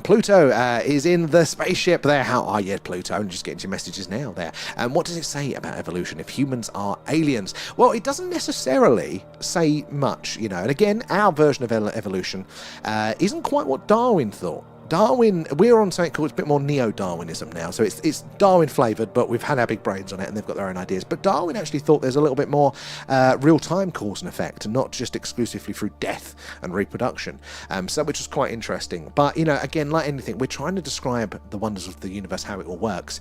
Pluto is in the spaceship there. How are you, Pluto? I'm just getting your messages now there. What does it say about evolution if humans are aliens? Well, it doesn't necessarily say much, you know. And again, our version of evolution isn't quite what Darwin thought. Darwin, we're on something called, it's a bit more neo-Darwinism now, so it's Darwin flavoured, but we've had our big brains on it and they've got their own ideas. But Darwin actually thought there's a little bit more real-time cause and effect, not just exclusively through death and reproduction, so which is quite interesting. But, you know, again, like anything, we're trying to describe the wonders of the universe, how it all works.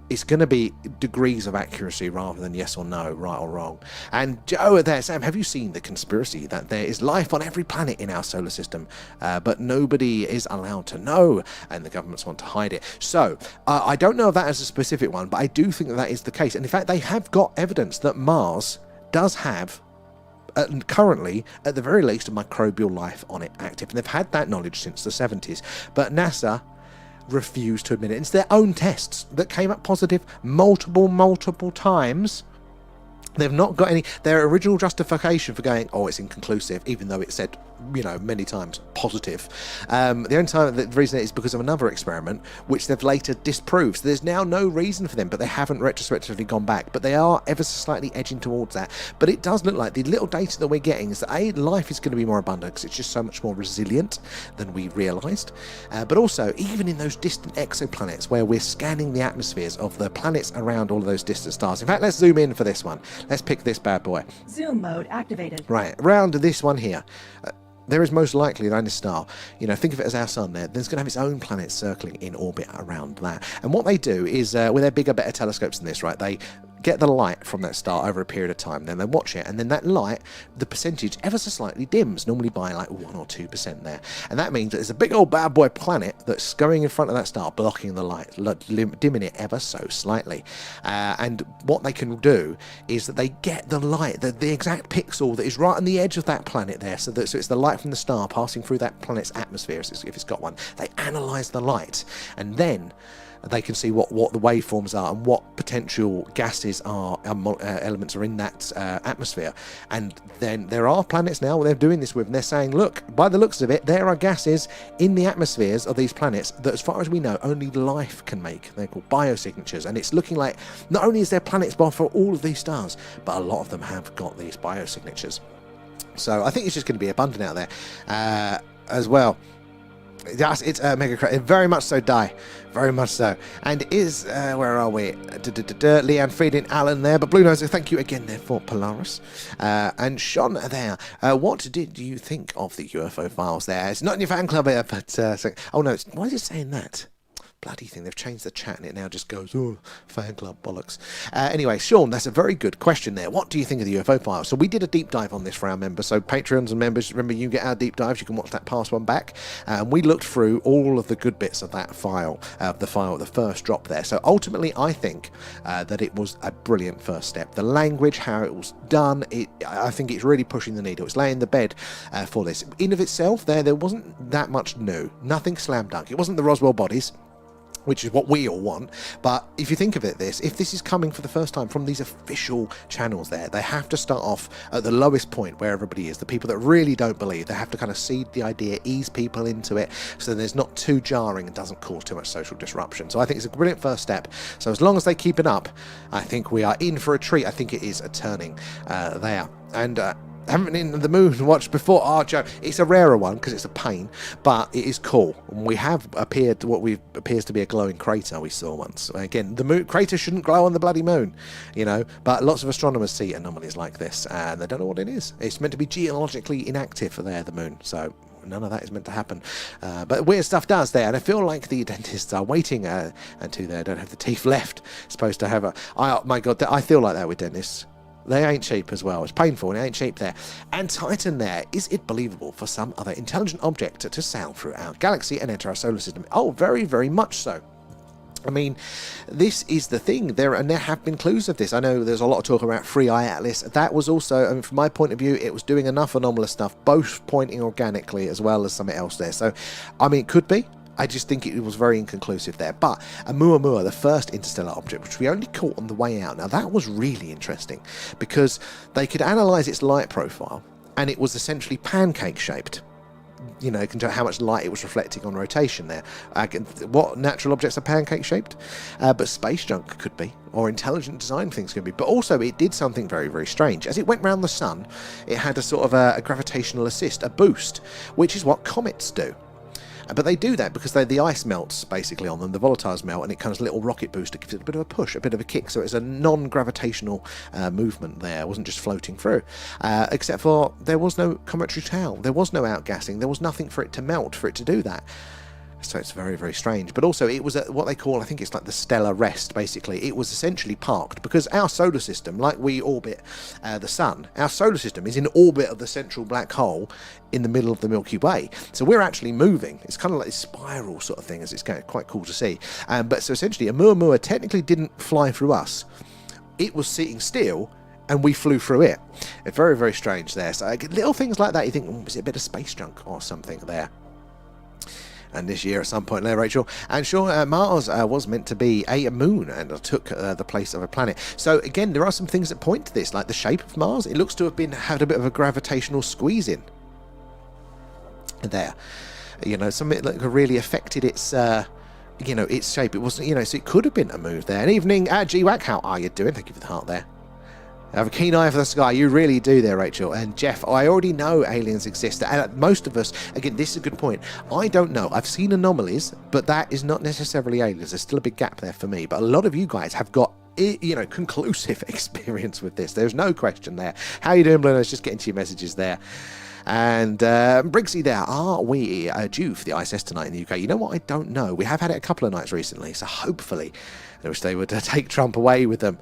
It's going to be degrees of accuracy rather than yes or no, right or wrong. And Joe there, Sam, have you seen the conspiracy that there is life on every planet in our solar system, but nobody is allowed to know, and the governments want to hide it? So I don't know if that is a specific one, but I do think that is the case. And in fact, they have got evidence that Mars does have currently, at the very least, a microbial life on it active. And they've had that knowledge since the 70s. But NASA refused to admit it. It's their own tests that came up positive multiple times. They've not got any, their original justification for going, oh, it's inconclusive, even though it said, you know, many times positive. The only time, the reason is because of another experiment, which they've later disproved. So there's now no reason for them, but they haven't retrospectively gone back. But they are ever so slightly edging towards that. But it does look like the little data that we're getting is that life is going to be more abundant because it's just so much more resilient than we realised. But also, even in those distant exoplanets where we're scanning the atmospheres of the planets around all of those distant stars. In fact, let's zoom in for this one. Let's pick this bad boy. Zoom mode activated. Right, around this one here. There is most likely around a star, you know, think of it as our sun there, there's going to have its own planet circling in orbit around that. And what they do is, with their bigger, better telescopes than this, right, they get the light from that star over a period of time, then they watch it, and then that light, the percentage ever so slightly dims, normally by like 1 or 2% there. And that means that there's a big old bad boy planet that's going in front of that star, blocking the light, dimming it ever so slightly. And what they can do is that they get the light, the exact pixel that is right on the edge of that planet there, so it's the light from the star passing through that planet's atmosphere, if it's got one. They analyse the light, and then they can see what the waveforms are and what potential gases are, elements are in that atmosphere. And then there are planets now they're doing this with, and they're saying, look, by the looks of it, there are gases in the atmospheres of these planets that, as far as we know, only life can make. They're called biosignatures. And it's looking like not only is there planets for all of these stars, but a lot of them have got these biosignatures. So I think it's just going to be abundant out there as well. Yes, it's mega crazy. Very much so, Die. Very much so. And is, where are we? Leanne Frieden Allen there. But Blue Nose, thank you again there for Polaris. And Sean there. What did you think of the UFO files there? It's not in your fan club here, but... oh, no. Why is it saying that? Bloody thing, they've changed the chat and it now just goes, oh, fan club bollocks. Anyway, Sean, that's a very good question there. What do you think of the UFO files? So we did a deep dive on this for our members. So Patreons and members, remember, you get our deep dives. You can watch that past one back. And we looked through all of the good bits of that file, the first drop there. So ultimately, I think that it was a brilliant first step. The language, how it was done, I think it's really pushing the needle. It's laying the bed for this. In of itself, there wasn't that much new. Nothing slam dunk. It wasn't the Roswell bodies. which is what we all want. But if you think of it, if this is coming for the first time from these official channels there, they have to start off at the lowest point where everybody is. The people that really don't believe, they have to kind of seed the idea, ease people into it, so there's not too jarring and doesn't cause too much social disruption. So I think it's a brilliant first step. So as long as they keep it up, I think we are in for a treat. I think it is a turning there. And haven't been in the moon watched before. Oh, Joe, it's a rarer one because it's a pain, but it is cool. We have appeared what we appears to be a glowing crater we saw once. Again, the moon crater shouldn't glow on the bloody moon, you know, but lots of astronomers see anomalies like this and they don't know what it is. It's meant to be geologically inactive for the moon, so none of that is meant to happen. But weird stuff does there, and I feel like the dentists are waiting until they don't have the teeth left. Supposed to have oh my god, I feel like that with dentists. They ain't cheap as well. It's painful and it ain't cheap there. And Titan there. Is it believable for some other intelligent object to sail through our galaxy and enter our solar system? Oh, very, very much so. I mean, this is the thing. There have been clues of this. I know there's a lot of talk about Free Eye Atlas. That was also, I mean, from my point of view, it was doing enough anomalous stuff, both pointing organically as well as something else there. So, I mean, it could be. I just think it was very inconclusive there. But Oumuamua, the first interstellar object, which we only caught on the way out. Now, that was really interesting because they could analyse its light profile and it was essentially pancake-shaped. You know, you can tell how much light it was reflecting on rotation there. What natural objects are pancake-shaped? But space junk could be, or intelligent design things could be. But also, it did something very, very strange. As it went round the sun, it had a sort of a gravitational assist, a boost, which is what comets do. But they do that because the ice melts basically on them, the volatiles melt, and it comes a little rocket booster, gives it a bit of a push, a bit of a kick. So it's a non-gravitational movement there. It wasn't just floating through. Except for there was no cometary tail, there was no outgassing, there was nothing for it to melt, for it to do that. So it's very, very strange. But also it was at what they call, I think it's like the stellar rest, basically. It was essentially parked because our solar system, like we orbit the sun, our solar system is in orbit of the central black hole in the middle of the Milky Way. So we're actually moving. It's kind of like this spiral sort of thing, as it's quite cool to see. But so essentially Oumuamua technically didn't fly through us. It was sitting still and we flew through it. It's very, very strange there. So little things like that, you think, is it a bit of space junk or something there? And this year at some point there, Rachel. And sure, Mars was meant to be a moon and took the place of a planet. So again, there are some things that point to this, like the shape of Mars. It looks to have had a bit of a gravitational squeeze in there. You know, something that really affected its you know, its shape. It wasn't, you know, so it could have been a move there. And evening, G-Wack, how are you doing? Thank you for the heart there. Have a keen eye for the sky. You really do there, Rachel. And Jeff, I already know aliens exist. And most of us, again, this is a good point. I don't know. I've seen anomalies, but that is not necessarily aliens. There's still a big gap there for me. But a lot of you guys have got, you know, conclusive experience with this. There's no question there. How you doing, Bruno? Just getting to your messages there. And Briggsy there, are we due for the ISS tonight in the UK? You know what? I don't know. We have had it a couple of nights recently, so hopefully I wish they would take Trump away with them.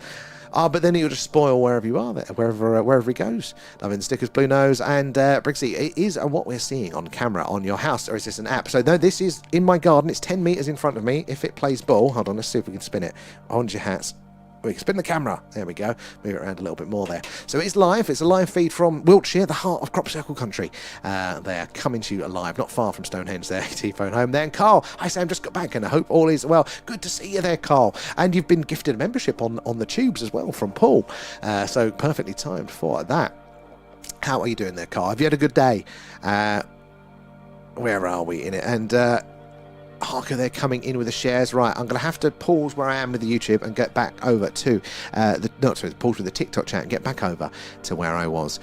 But then he'll just spoil wherever you are, wherever he goes. Loving stickers, Blue Nose, and Brixie. It is what we're seeing on camera on your house, or is this an app? So no, this is in my garden. It's 10 meters in front of me. If it plays ball, hold on, let's see if we can spin it. Hold your hats. We can spin the camera. There we go. Move it around a little bit more there. So it's live. It's a live feed from Wiltshire, the heart of Crop Circle country. They're coming to you live, not far from Stonehenge there. T-phone home there. And Carl, hi Sam, just got back and I hope all is well. Good to see you there, Carl. And you've been gifted a membership on the tubes as well from Paul. So perfectly timed for that. How are you doing there, Carl? Have you had a good day? Where are we in it? And Harker, they're coming in with the shares. Right, I'm going to have to pause where I am with the YouTube and get back over to pause with the TikTok chat and get back over to where I was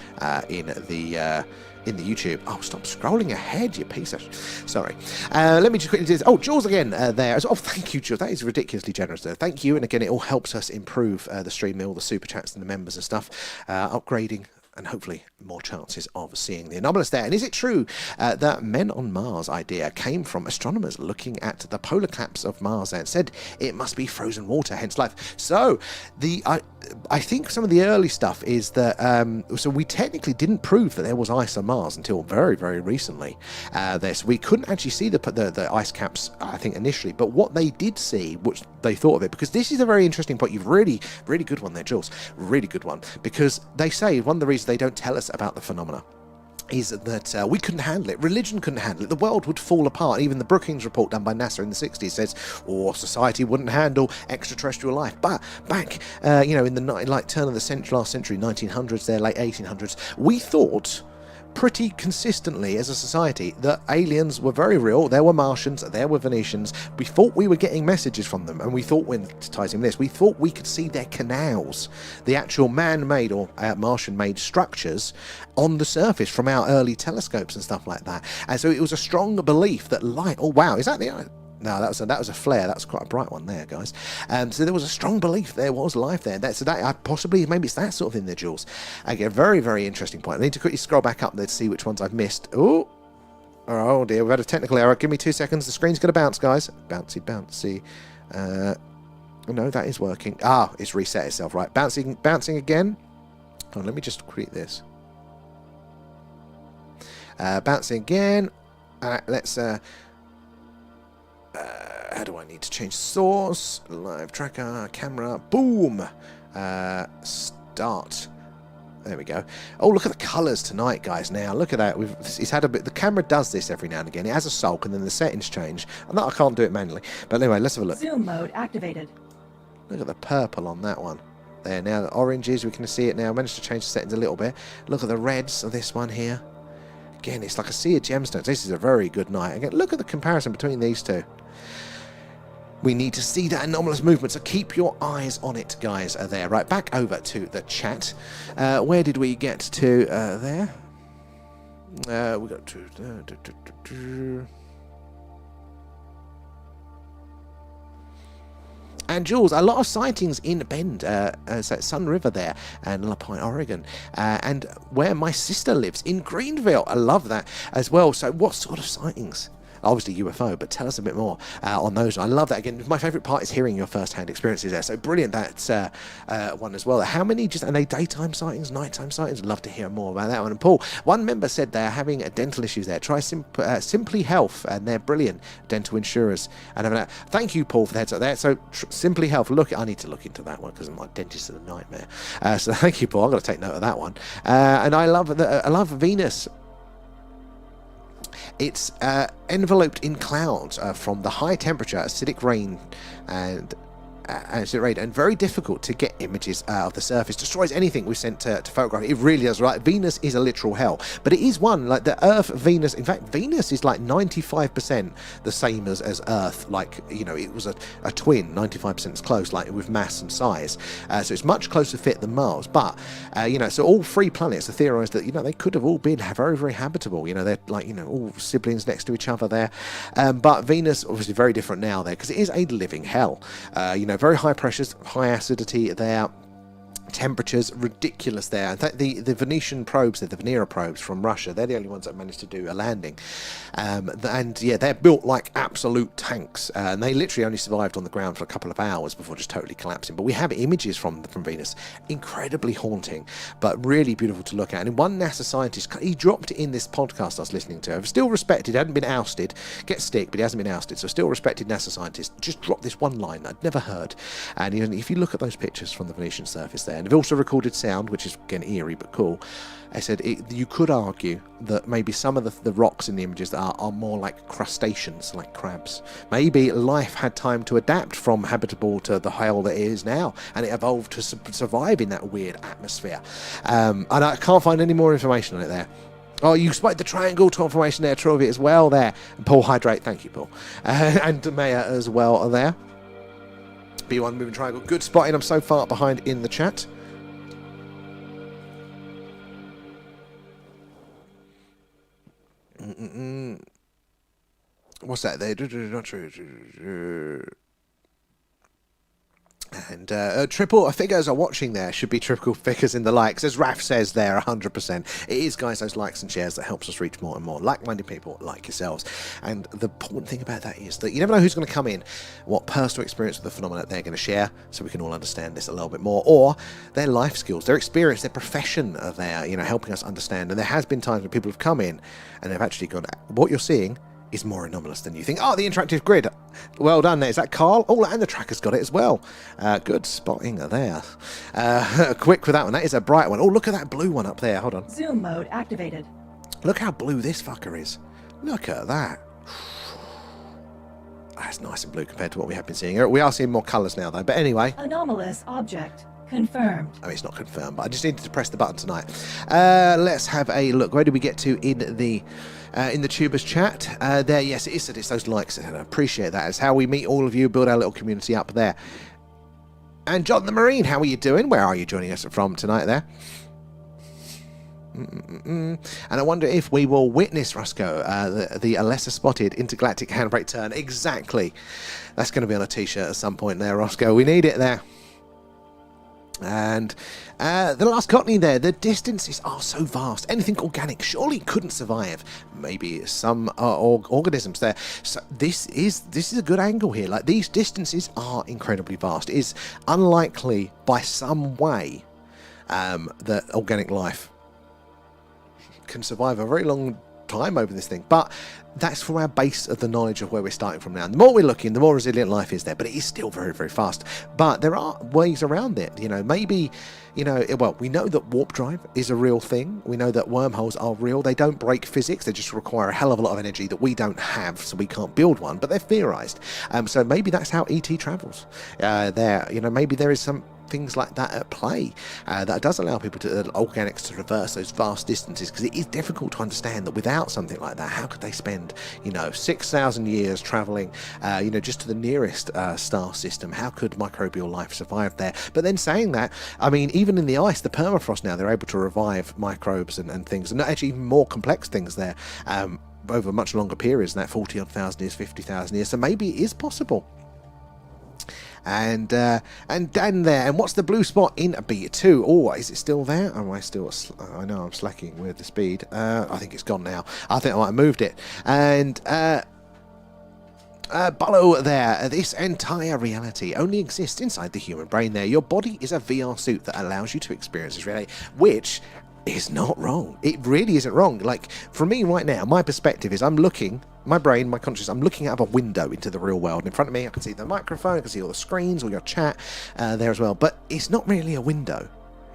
in the YouTube. Oh, stop scrolling ahead, you piece of... Sorry. Let me just quickly do this. Oh, Jules again there. Oh, thank you, Jules. That is ridiculously generous there. Thank you. And again, it all helps us improve the stream, all the super chats and the members and stuff. Upgrading and hopefully more chances of seeing the anomalous there. And is it true that Men on Mars idea came from astronomers looking at the polar caps of Mars and said it must be frozen water, hence life? So I think some of the early stuff is that so we technically didn't prove that there was ice on Mars until very, very recently. So we couldn't actually see the ice caps, I think, initially, but what they did see, which they thought of it, because this is a very interesting point. You've really good one there, Jules, really good one, because they say one of the reasons they don't tell us about the phenomena is that we couldn't handle it. Religion couldn't handle it. The world would fall apart. Even the Brookings report done by NASA in the 60s says, society wouldn't handle extraterrestrial life. But back, in the turn of the last century, 1900s, there, late 1800s, we thought pretty consistently as a society that aliens were very real. There were Martians, there were Venetians. We thought we were getting messages from them, and we thought, when ties in this, we thought we could see their canals, the actual man-made or Martian-made structures on the surface from our early telescopes and stuff like that. And so it was a strong belief that light. Oh wow, is that the? No, that was a flare. That was quite a bright one there, guys. So there was a strong belief there was life there. Possibly, maybe it's that sort of thing there, Jules. Again, very, very interesting point. I need to quickly scroll back up there to see which ones I've missed. Oh dear, we've had a technical error. Give me 2 seconds. The screen's going to bounce, guys. Bouncy. No, that is working. It's reset itself, right? Bouncing again. Oh, let me just create this. Bouncing again. Let's... how do I need to change source? Live tracker, camera, boom! Start. There we go. Oh, look at the colours tonight, guys. Now, look at that. It's had a bit. The camera does this every now and again. It has a sulk, and then the settings change. I can't do it manually. But anyway, let's have a look. Zoom mode activated. Look at the purple on that one. There, now the oranges, we can see it now. I managed to change the settings a little bit. Look at the reds of this one here. Again, it's like a sea of gemstones. This is a very good night. Again, look at the comparison between these two. We need to see that anomalous movement, so keep your eyes on it, guys. There, right, back over to the chat. Where did we get to there? We got to... And Jules, a lot of sightings in Bend, Sun River there, and La Pointe, Oregon, and where my sister lives, in Greenville. I love that as well. So what sort of sightings? Obviously UFO, but tell us a bit more on those. I love that. Again, my favourite part is hearing your first-hand experiences there. So brilliant, that's one as well. How many, are they daytime sightings, nighttime sightings? I'd love to hear more about that one. And Paul, one member said they're having dental issues there. Try Simply Health, and they're brilliant dental insurers. And thank you, Paul, for the heads up there. So Simply Health, I need to look into that one because my dentist is a nightmare. So thank you, Paul. I'm going to take note of that one. And I love Venus. It's enveloped in clouds from the high temperature, acidic rain, and very difficult to get images of the surface. Destroys anything we've sent to photograph. It really does, right? Venus is a literal hell, but it is one like the Earth, Venus. In fact, Venus is like 95% the same as Earth. Like, it was a twin. 95% is close, like with mass and size. So it's much closer fit than Mars. But so all three planets are theorized that they could have all been very, very habitable. They're like all siblings next to each other there. But Venus obviously very different now there because it is a living hell. Very high pressures, high acidity there. Temperatures ridiculous there. In fact, the Venetian probes, the Venera probes from Russia, they're the only ones that managed to do a landing, and yeah, they're built like absolute tanks, and they literally only survived on the ground for a couple of hours before just totally collapsing. But we have images from Venus, incredibly haunting, but really beautiful to look at. And one NASA scientist, he dropped it in this podcast I was listening to. Still respected, hadn't been ousted, gets stick, but he hasn't been ousted, so still respected NASA scientist. Just dropped this one line I'd never heard, and if you look at those pictures from the Venetian surface there. And they've also recorded sound, which is again eerie but cool. I said you could argue that maybe some of the rocks in the images are more like crustaceans, like crabs. Maybe life had time to adapt from habitable to the hell that it is now, and it evolved to survive in that weird atmosphere. And I can't find any more information on it there. Oh, you spotted the triangle formation there, true of it as well there. And Paul Hydrate, thank you, Paul. And Maya as well there. B1 moving triangle, good spotting. I'm so far behind in the chat. What's that there? Not true. And triple figures are watching there. Should be triple figures in the likes, as Raf says there, 100%. It is, guys, those likes and shares that helps us reach more and more like-minded people like yourselves. And the important thing about that is that you never know who's going to come in, what personal experience with the phenomena they're going to share, so we can all understand this a little bit more, or their life skills, their experience, their profession are there, helping us understand. And there has been times when people have come in and they've actually gone, what you're seeing is more anomalous than you think. Oh, the interactive grid. Well done there. Is that Carl? Oh, and the tracker's got it as well. Good spotting there. Quick with that one. That is a bright one. Oh, look at that blue one up there. Hold on. Zoom mode activated. Look how blue this fucker is. Look at that. That's nice and blue compared to what we have been seeing. We are seeing more colours now, though. But anyway. Anomalous object confirmed. I mean, it's not confirmed, but I just needed to press the button tonight. Let's have a look. Where did we get to in the Tubers chat? There, yes, it is. It's those likes. And I appreciate that. It's how we meet all of you, build our little community up there. And John the Marine, how are you doing? Where are you joining us from tonight there? And I wonder if we will witness, Roscoe, the lesser spotted intergalactic handbrake turn. Exactly. That's going to be on a t-shirt at some point there, Roscoe. We need it there. And the last cockney there, the distances are so vast. Anything organic surely couldn't survive. Maybe some organisms there. So this is a good angle here. Like, these distances are incredibly vast. It is unlikely by some way that organic life can survive a very long time over this thing, but that's from our base of the knowledge of where we're starting from now. And the more we're looking, the more resilient life is there, but it is still very, very fast. But there are ways around it, you know. Maybe, you know, well, we know that warp drive is a real thing. We know that wormholes are real. They don't break physics. They just require a hell of a lot of energy that we don't have, so we can't build one, but they're theorized. So maybe that's how ET travels there. You know, maybe there is some things like that at play that does allow people to organics to traverse those vast distances, because it is difficult to understand that without something like that, how could they spend, you know, 6,000 years traveling, you know, just to the nearest star system? How could microbial life survive there? But then saying that, I mean, even in the ice, the permafrost now, they're able to revive microbes and things, and actually even more complex things there over much longer periods than that 40,000 years, 50,000 years. So maybe it is possible. And Dan there, and what's the blue spot in Beta 2? Oh, is it still there? Am I still? I know I'm slacking with the speed. I think it's gone now. I think I might have moved it. And Bullo there, this entire reality only exists inside the human brain there. Your body is a VR suit that allows you to experience this reality, which is not wrong. It really isn't wrong. Like, for me right now, my perspective is I'm looking, my brain, my consciousness, I'm looking out of a window into the real world. In front of me, I can see the microphone, I can see all the screens, all your chat there as well. But it's not really a window.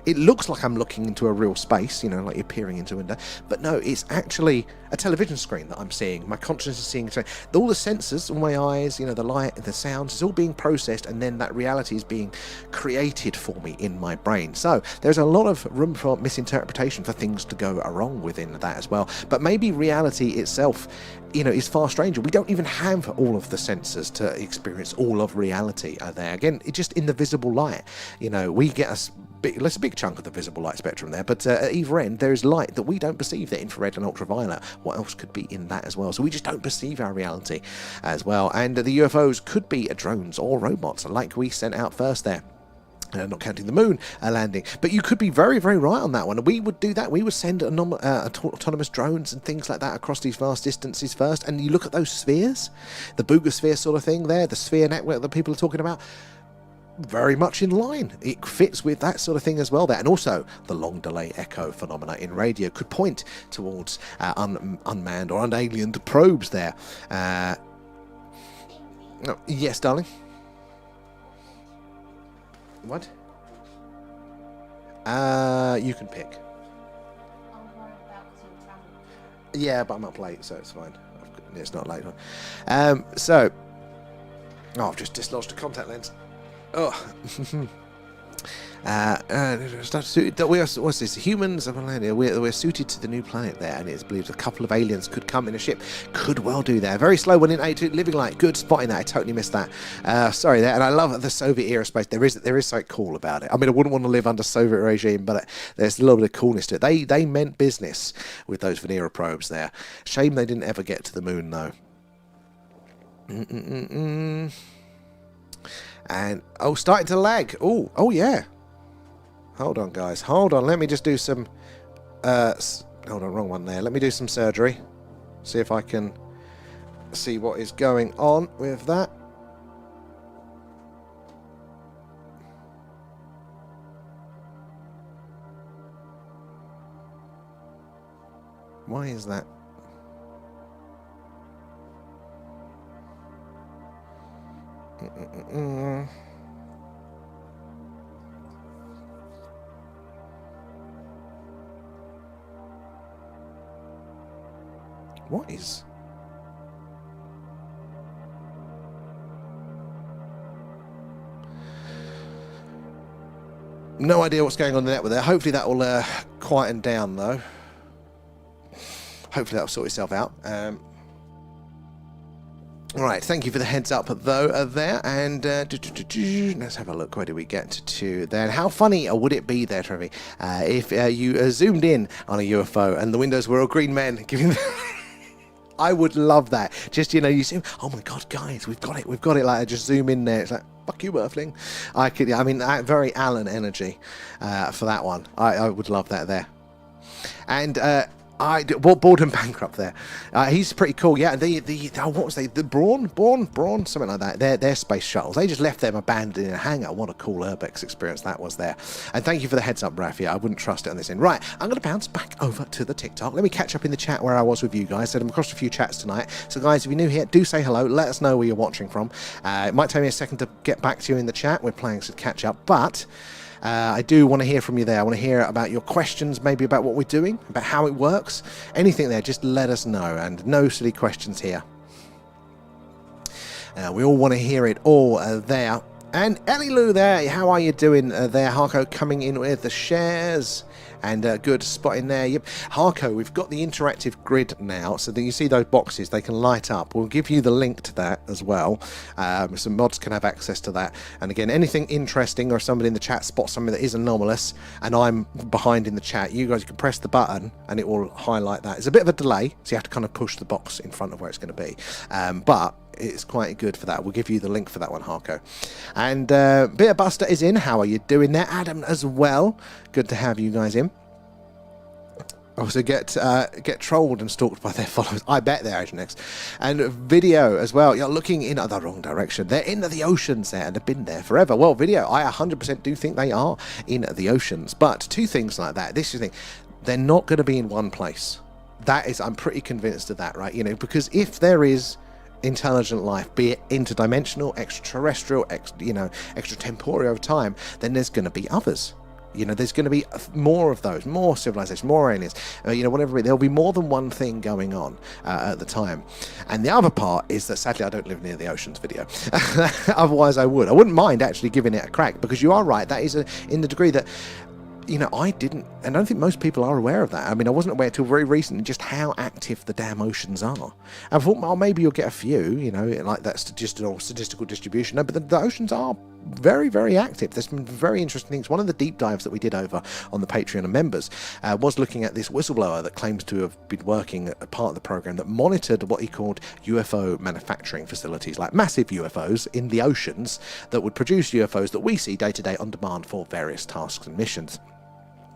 It looks like I'm looking into a real space, you know, like you're peering into a window. But no, it's actually a television screen that I'm seeing. My consciousness is seeing all the sensors, all my eyes, you know, the light, the sounds, it's all being processed, and then that reality is being created for me in my brain. So there's a lot of room for misinterpretation, for things to go wrong within that as well. But maybe reality itself, you know, is far stranger. We don't even have all of the sensors to experience all of reality there. Again, it's just in the visible light. You know, we get a big chunk of the visible light spectrum there, but at either end there is light that we don't perceive, the infrared and ultraviolet. What else could be in that as well? So we just don't perceive our reality as well. And the UFOs could be drones or robots, like we sent out first there. Not counting the moon landing, but you could be very, very right on that one. We would do that. We would send autonomous drones and things like that across these vast distances first. And you look at those spheres, the Booger sphere sort of thing there, the sphere network that people are talking about, very much in line. It fits with that sort of thing as well there. And also the long delay echo phenomena in radio could point towards unmanned or unaliened probes there. No, yes, darling. What? You can pick. Yeah, but I'm up late, so it's fine. It's not late. So, I've just dislodged a contact lens. Oh. What's this? Humans, we're suited to the new planet there, and it's believed a couple of aliens could come in a ship. Could well do there. Very slow one in 82 living light. Good spotting that. I totally missed that. Sorry there. And I love the Soviet era space. There is something cool about it. I mean, I wouldn't want to live under Soviet regime, but there's a little bit of coolness to it. They meant business with those Venera probes there. Shame they didn't ever get to the moon though. And starting to lag. Oh yeah. Hold on, guys. Hold on. Let me just do some... hold on, wrong one there. Let me do some surgery. See if I can see what is going on with that. Why is that? What is... No idea what's going on in the network there. Hopefully that will quieten down, though. Hopefully that'll sort itself out. Right, thank you for the heads up, though, there. And let's have a look. Where do we get to then? How funny would it be there, Trevi, if you zoomed in on a UFO and the windows were all green men giving... I would love that. Just, you know, you zoom, oh my God, guys, we've got it. Like, I just zoom in there. It's like, fuck you, Earthling. I mean, very Alan energy for that one. I would love that there. And Boredom Bankrupt there. He's pretty cool. Yeah, what was they? The Brawn, something like that. They're space shuttles. They just left them abandoned in a hangar. What a cool Urbex experience that was there. And thank you for the heads up, Raf. Yeah, I wouldn't trust it on this end. Right, I'm going to bounce back over to the TikTok. Let me catch up in the chat where I was with you guys. I'm across a few chats tonight. So guys, if you're new here, do say hello. Let us know where you're watching from. It might take me a second to get back to you in the chat. We're playing some catch up, but I do want to hear from you there. I want to hear about your questions, maybe about what we're doing, about how it works. Anything there, just let us know. And no silly questions here. We all want to hear it all there. And Ellie Lou there, how are you doing there? Harko coming in with the shares. And good spot in there. Yep. Harko, we've got the interactive grid now, so that you see those boxes, they can light up. We'll give you the link to that as well. Some mods can have access to that. And again, anything interesting or somebody in the chat spots something that is anomalous and I'm behind in the chat, you guys can press the button and it will highlight that. It's a bit of a delay, so you have to kind of push the box in front of where it's going to be. But it's quite good for that. We'll give you the link for that one, Harko. And Beer Buster is in. How are you doing there? Adam as well. Good to have you guys in. Also get trolled and stalked by their followers. I bet they're Agent X. And Video as well. You're looking in the wrong direction. They're in the oceans there and have been there forever. Well, Video, I 100% do think they are in the oceans. But two things like that. This is the thing. They're not going to be in one place. That is, I'm pretty convinced of that, right? You know, because if there is intelligent life, be it interdimensional, extraterrestrial, extratemporal over time, then there's going to be others. You know, there's going to be more of those, more civilization, more aliens, whatever. There'll be more than one thing going on at the time. And the other part is that sadly I don't live near the oceans, Video. Otherwise I wouldn't mind actually giving it a crack, because you are right, that is in the degree that, you know, I didn't, and I don't think most people are aware of that. I mean, I wasn't aware until very recently just how active the damn oceans are. I thought, well, maybe you'll get a few, you know, like that statistical distribution. No, but the oceans are very, very active. There's some very interesting things. One of the deep dives that we did over on the Patreon and members was looking at this whistleblower that claims to have been working at a part of the program that monitored what he called UFO manufacturing facilities, like massive UFOs in the oceans that would produce UFOs that we see day to day on demand for various tasks and missions.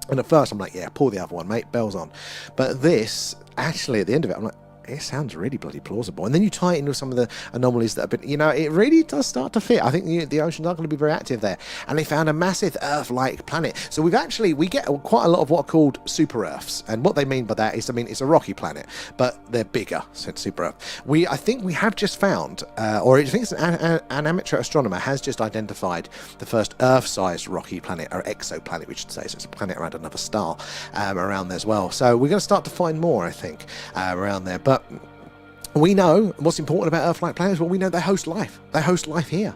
And at first I'm like, yeah, pull the other one, mate, bells on. But this, actually, at the end of it, I'm like, it sounds really bloody plausible. And then you tie it into some of the anomalies that have been, you know, it really does start to fit. I think the oceans are going to be very active there. And they found a massive Earth-like planet. So we get quite a lot of what are called super Earths. And what they mean by that is, I mean, it's a rocky planet, but they're bigger, so it's super Earth. I think we have just found, or I think it's an amateur astronomer has just identified the first Earth-sized rocky planet, or exoplanet, we should say. So it's a planet around another star around there as well. So we're going to start to find more, I think, around there. But we know what's important about Earth-like planets. Well, we know they host life. They host life here.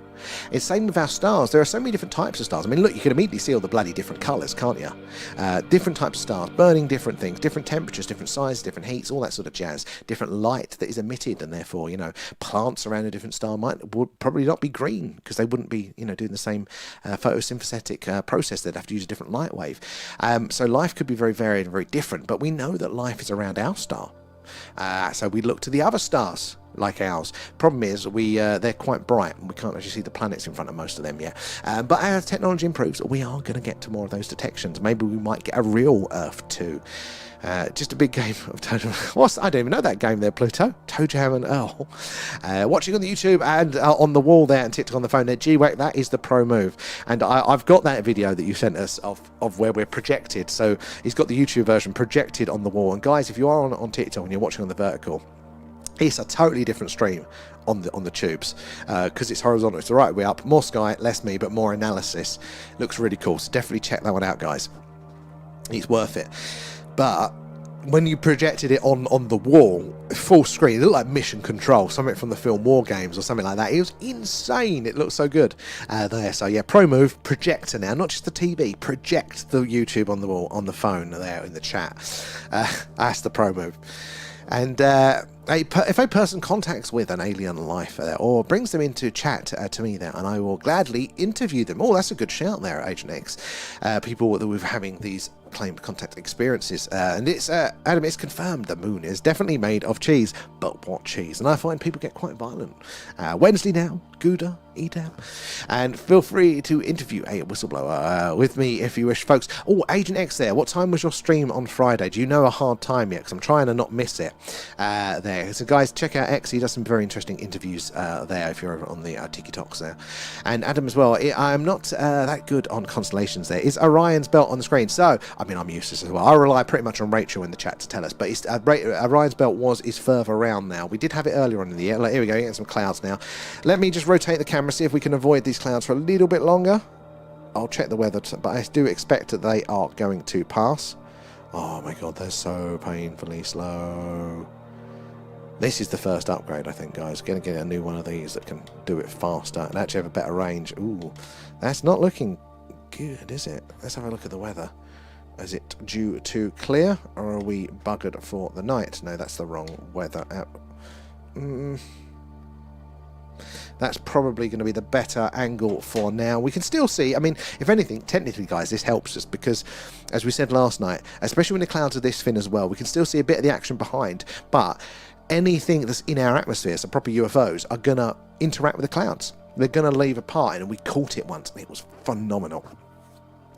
It's the same with our stars. There are so many different types of stars. I mean, look, you can immediately see all the bloody different colours, can't you? Different types of stars, burning different things, different temperatures, different sizes, different heats, all that sort of jazz. Different light that is emitted, and therefore, you know, plants around a different star would probably not be green because they wouldn't be, you know, doing the same photosynthetic process. They'd have to use a different light wave. So life could be very varied and very different. But we know that life is around our star. So we look to the other stars like ours. Problem is, they're quite bright and we can't actually see the planets in front of most of them yet. But as technology improves, we are going to get to more of those detections. Maybe we might get a real Earth too. Just a big game of Toad. I don't even know that game there, Pluto. Toadjam and Earl. Watching on the YouTube and on the wall there and TikTok on the phone there. G-Wack, that is the pro move. And I've got that video that you sent us of where we're projected. So he's got the YouTube version projected on the wall. And guys, if you are on TikTok and you're watching on the vertical, it's a totally different stream on the tubes because it's horizontal. It's the right way up. More sky, less me, but more analysis. Looks really cool. So definitely check that one out, guys. It's worth it. But when you projected it on the wall, full screen, it looked like Mission Control, something from the film War Games or something like that. It was insane. It looked so good there. So yeah, Pro Move projector now, not just the TV. Project the YouTube on the wall, on the phone there in the chat. That's the Pro Move. And if a person contacts with an alien life or brings them into chat to me there, and I will gladly interview them. Oh, that's a good shout there, Agent X. People that we're having these claimed contact experiences, and it's Adam, it's confirmed the moon is definitely made of cheese, but what cheese? And I find people get quite violent. Wednesday now, Gouda, Edam, and feel free to interview a whistleblower with me if you wish, folks. Oh, Agent X there, what time was your stream on Friday? Do you know a hard time yet? Because I'm trying to not miss it there. So guys, check out X, he does some very interesting interviews there if you're over on the TikToks there. And Adam as well, I'm not that good on constellations there. Is Orion's belt on the screen? So I mean, I'm useless as well. I rely pretty much on Rachel in the chat to tell us, but Orion's belt is further around now. We did have it earlier on in the year. Like, here we go, getting some clouds now. Let me just rotate the camera, see if we can avoid these clouds for a little bit longer. I'll check the weather, but I do expect that they are going to pass. Oh my god, they're so painfully slow. This is the first upgrade, I think, guys. Gonna get a new one of these that can do it faster and actually have a better range. Ooh, that's not looking good, is it? Let's have a look at the weather. Is it due to clear, or are we buggered for the night? No, that's the wrong weather app. That's probably going to be the better angle for now. We can still see, I mean, if anything, technically, guys, this helps us because, as we said last night, especially when the clouds are this thin as well, we can still see a bit of the action behind, but anything that's in our atmosphere, so proper UFOs, are going to interact with the clouds. They're going to leave a part, and we caught it once, and it was phenomenal.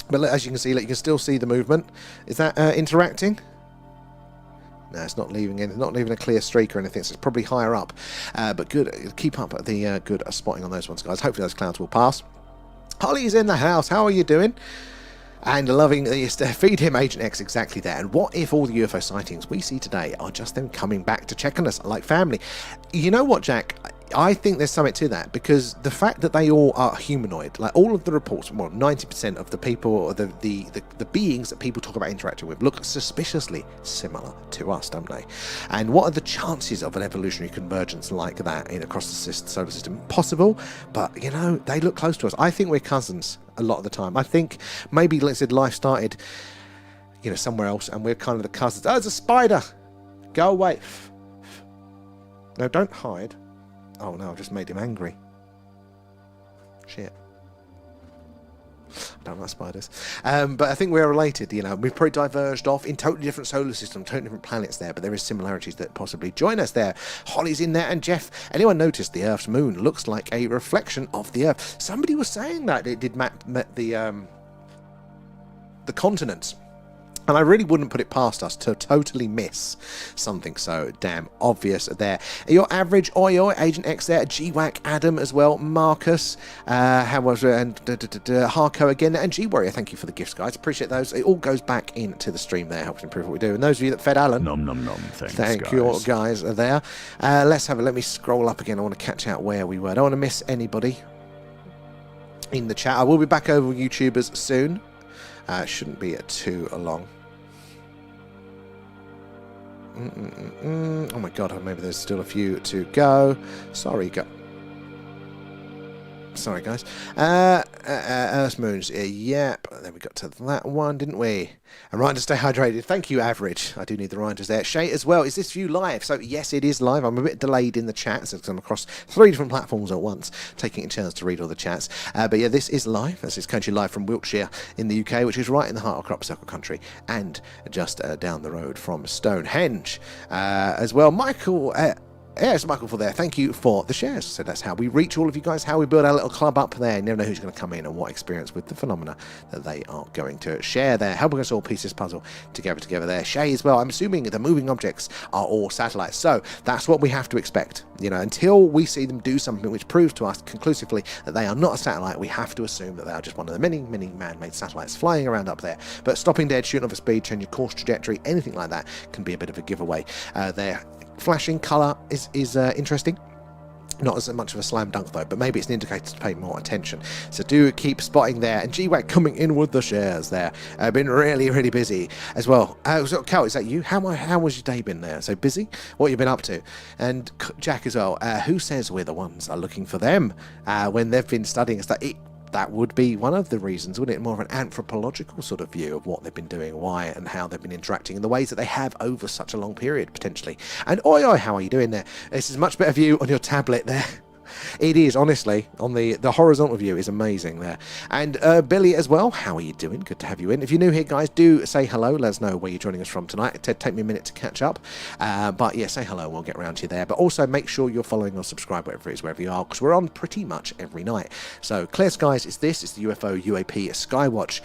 But as you can see, you can still see the movement. Is that interacting? No, it's not leaving a clear streak or anything, so it's probably higher up. But good, keep up the good spotting on those ones, guys. Hopefully those clouds will pass. Holly's in the house. How are you doing? And loving feed him Agent X exactly there. And what if all the UFO sightings we see today are just them coming back to check on us like family? You know what, Jack? I think there's something to that, because the fact that they all are humanoid, like all of the reports, well, 90% of the people, or the beings that people talk about interacting with, look suspiciously similar to us, don't they? And what are the chances of an evolutionary convergence like that across the solar system? Possible, but you know, they look close to us. I think we're cousins a lot of the time. I think maybe, let's say, life started, you know, somewhere else, and we're kind of the cousins. Oh, it's a spider! Go away! No, don't hide. Oh no, I've just made him angry. Shit. I don't like spiders. But I think we're related, you know. We've probably diverged off in totally different solar systems, totally different planets there, but there is similarities that possibly join us there. Holly's in there, and Jeff, anyone noticed the Earth's moon looks like a reflection of the Earth? Somebody was saying that it did map the continents. And I really wouldn't put it past us to totally miss something so damn obvious there. Your average oil, Agent X there, GWAC, Adam as well, Marcus, how was it, and Harco again, and G-Warrior, thank you for the gifts, guys. Appreciate those. It all goes back into the stream there, helps improve what we do. And those of you that fed Alan, nom nom nom, thanks, thank you guys there. Let me scroll up again. I want to catch out where we were. I don't want to miss anybody in the chat. I will be back over with YouTubers soon. Shouldn't be too long. Oh my god, maybe there's still a few to go. Sorry guys. Earth moons, yep. Then we got to that one, didn't we? A reminder to stay hydrated. Thank you, Average. I do need the reminders there. Shay as well. Is this view live? So yes, it is live. I'm a bit delayed in the chat, so I'm across 3 different platforms at once, taking a chance to read all the chats. But yeah, this is live. This is currently live from Wiltshire in the UK, which is right in the heart of Crop Circle country, and just down the road from Stonehenge as well. Michael. Yes, Michael for there. Thank you for the shares. So that's how we reach all of you guys, how we build our little club up there. You never know who's going to come in and what experience with the phenomena that they are going to share there. Helping us all piece this puzzle together there. Shay as well. I'm assuming the moving objects are all satellites. So that's what we have to expect. You know, until we see them do something which proves to us conclusively that they are not a satellite, we have to assume that they are just one of the many man-made satellites flying around up there. But stopping dead, shooting off a speed, changing course trajectory, anything like that can be a bit of a giveaway there. Flashing colour is interesting. Not as much of a slam dunk though, but maybe it's an indicator to pay more attention. So do keep spotting there. And GWAC coming in with the shares there. Been really, really busy as well. So Cal, is that you? How was your day been there? So busy? What you been up to? And Jack as well. Who says we're the ones are looking for them when they've been studying stuff? That would be one of the reasons, wouldn't it? More of an anthropological sort of view of what they've been doing, why, and how they've been interacting in the ways that they have over such a long period, potentially. And oi, how are you doing there? This is a much better view on your tablet there. It is, honestly, on the horizontal view is amazing there. And Billy as well, how are you doing? Good to have you in. If you're new here, guys, do say hello. Let us know where you're joining us from tonight. It'll take me a minute to catch up. But yeah, say hello. We'll get around to you there. But also make sure you're following or subscribe wherever it is, wherever you are, because we're on pretty much every night. So Clear Skies is this. It's the UFO UAP Skywatch.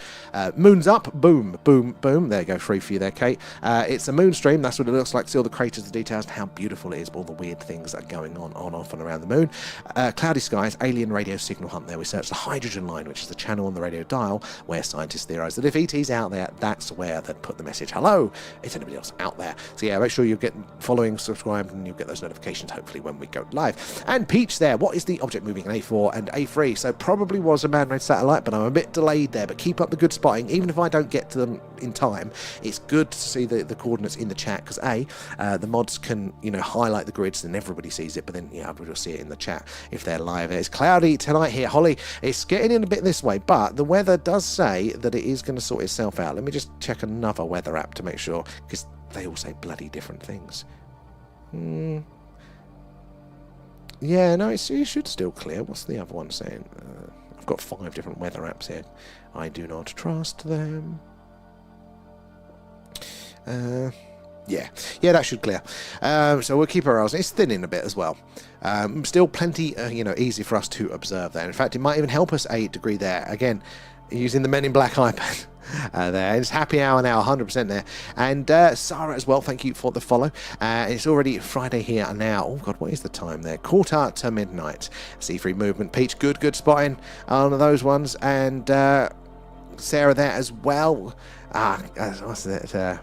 Moon's up. Boom, boom, boom. There you go. Free for you there, Kate. It's a moon stream. That's what it looks like. See all the craters, the details, and how beautiful it is. All the weird things that are going on, off, and around the moon. Cloudy skies, alien radio signal hunt there. We searched the hydrogen line, which is the channel on the radio dial where scientists theorize that if ET's out there, that's where they'd put the message, hello, is anybody else out there? So yeah, make sure you get following, subscribed, and you'll get those notifications hopefully when we go live. And Peach there, what is the object moving in A4 and A3? So probably was a man-made satellite, but I'm a bit delayed there. But keep up the good spotting, even if I don't get to them in time. It's good to see the coordinates in the chat, because the mods can, you know, highlight the grids and everybody sees it, but then yeah, everybody will see it in the chat if they're live. It's cloudy tonight here, Holly. It's getting in a bit this way, but the weather does say that it is going to sort itself out. Let me just check another weather app to make sure, because they all say bloody different things. Yeah, no, it should still clear. What's the other one saying? I've got 5 different weather apps here. I do not trust them. Yeah, that should clear. So we'll keep our eyes. It's thinning a bit as well. Still plenty, easy for us to observe there. In fact, it might even help us a degree there. Again, using the Men in Black iPad there. It's happy hour now, 100% there. And Sarah as well, thank you for the follow. It's already Friday here now. Oh, God, what is the time there? 1:45 to Sea-Free Movement. Peach, good spotting on those ones. And Sarah there as well. What's that?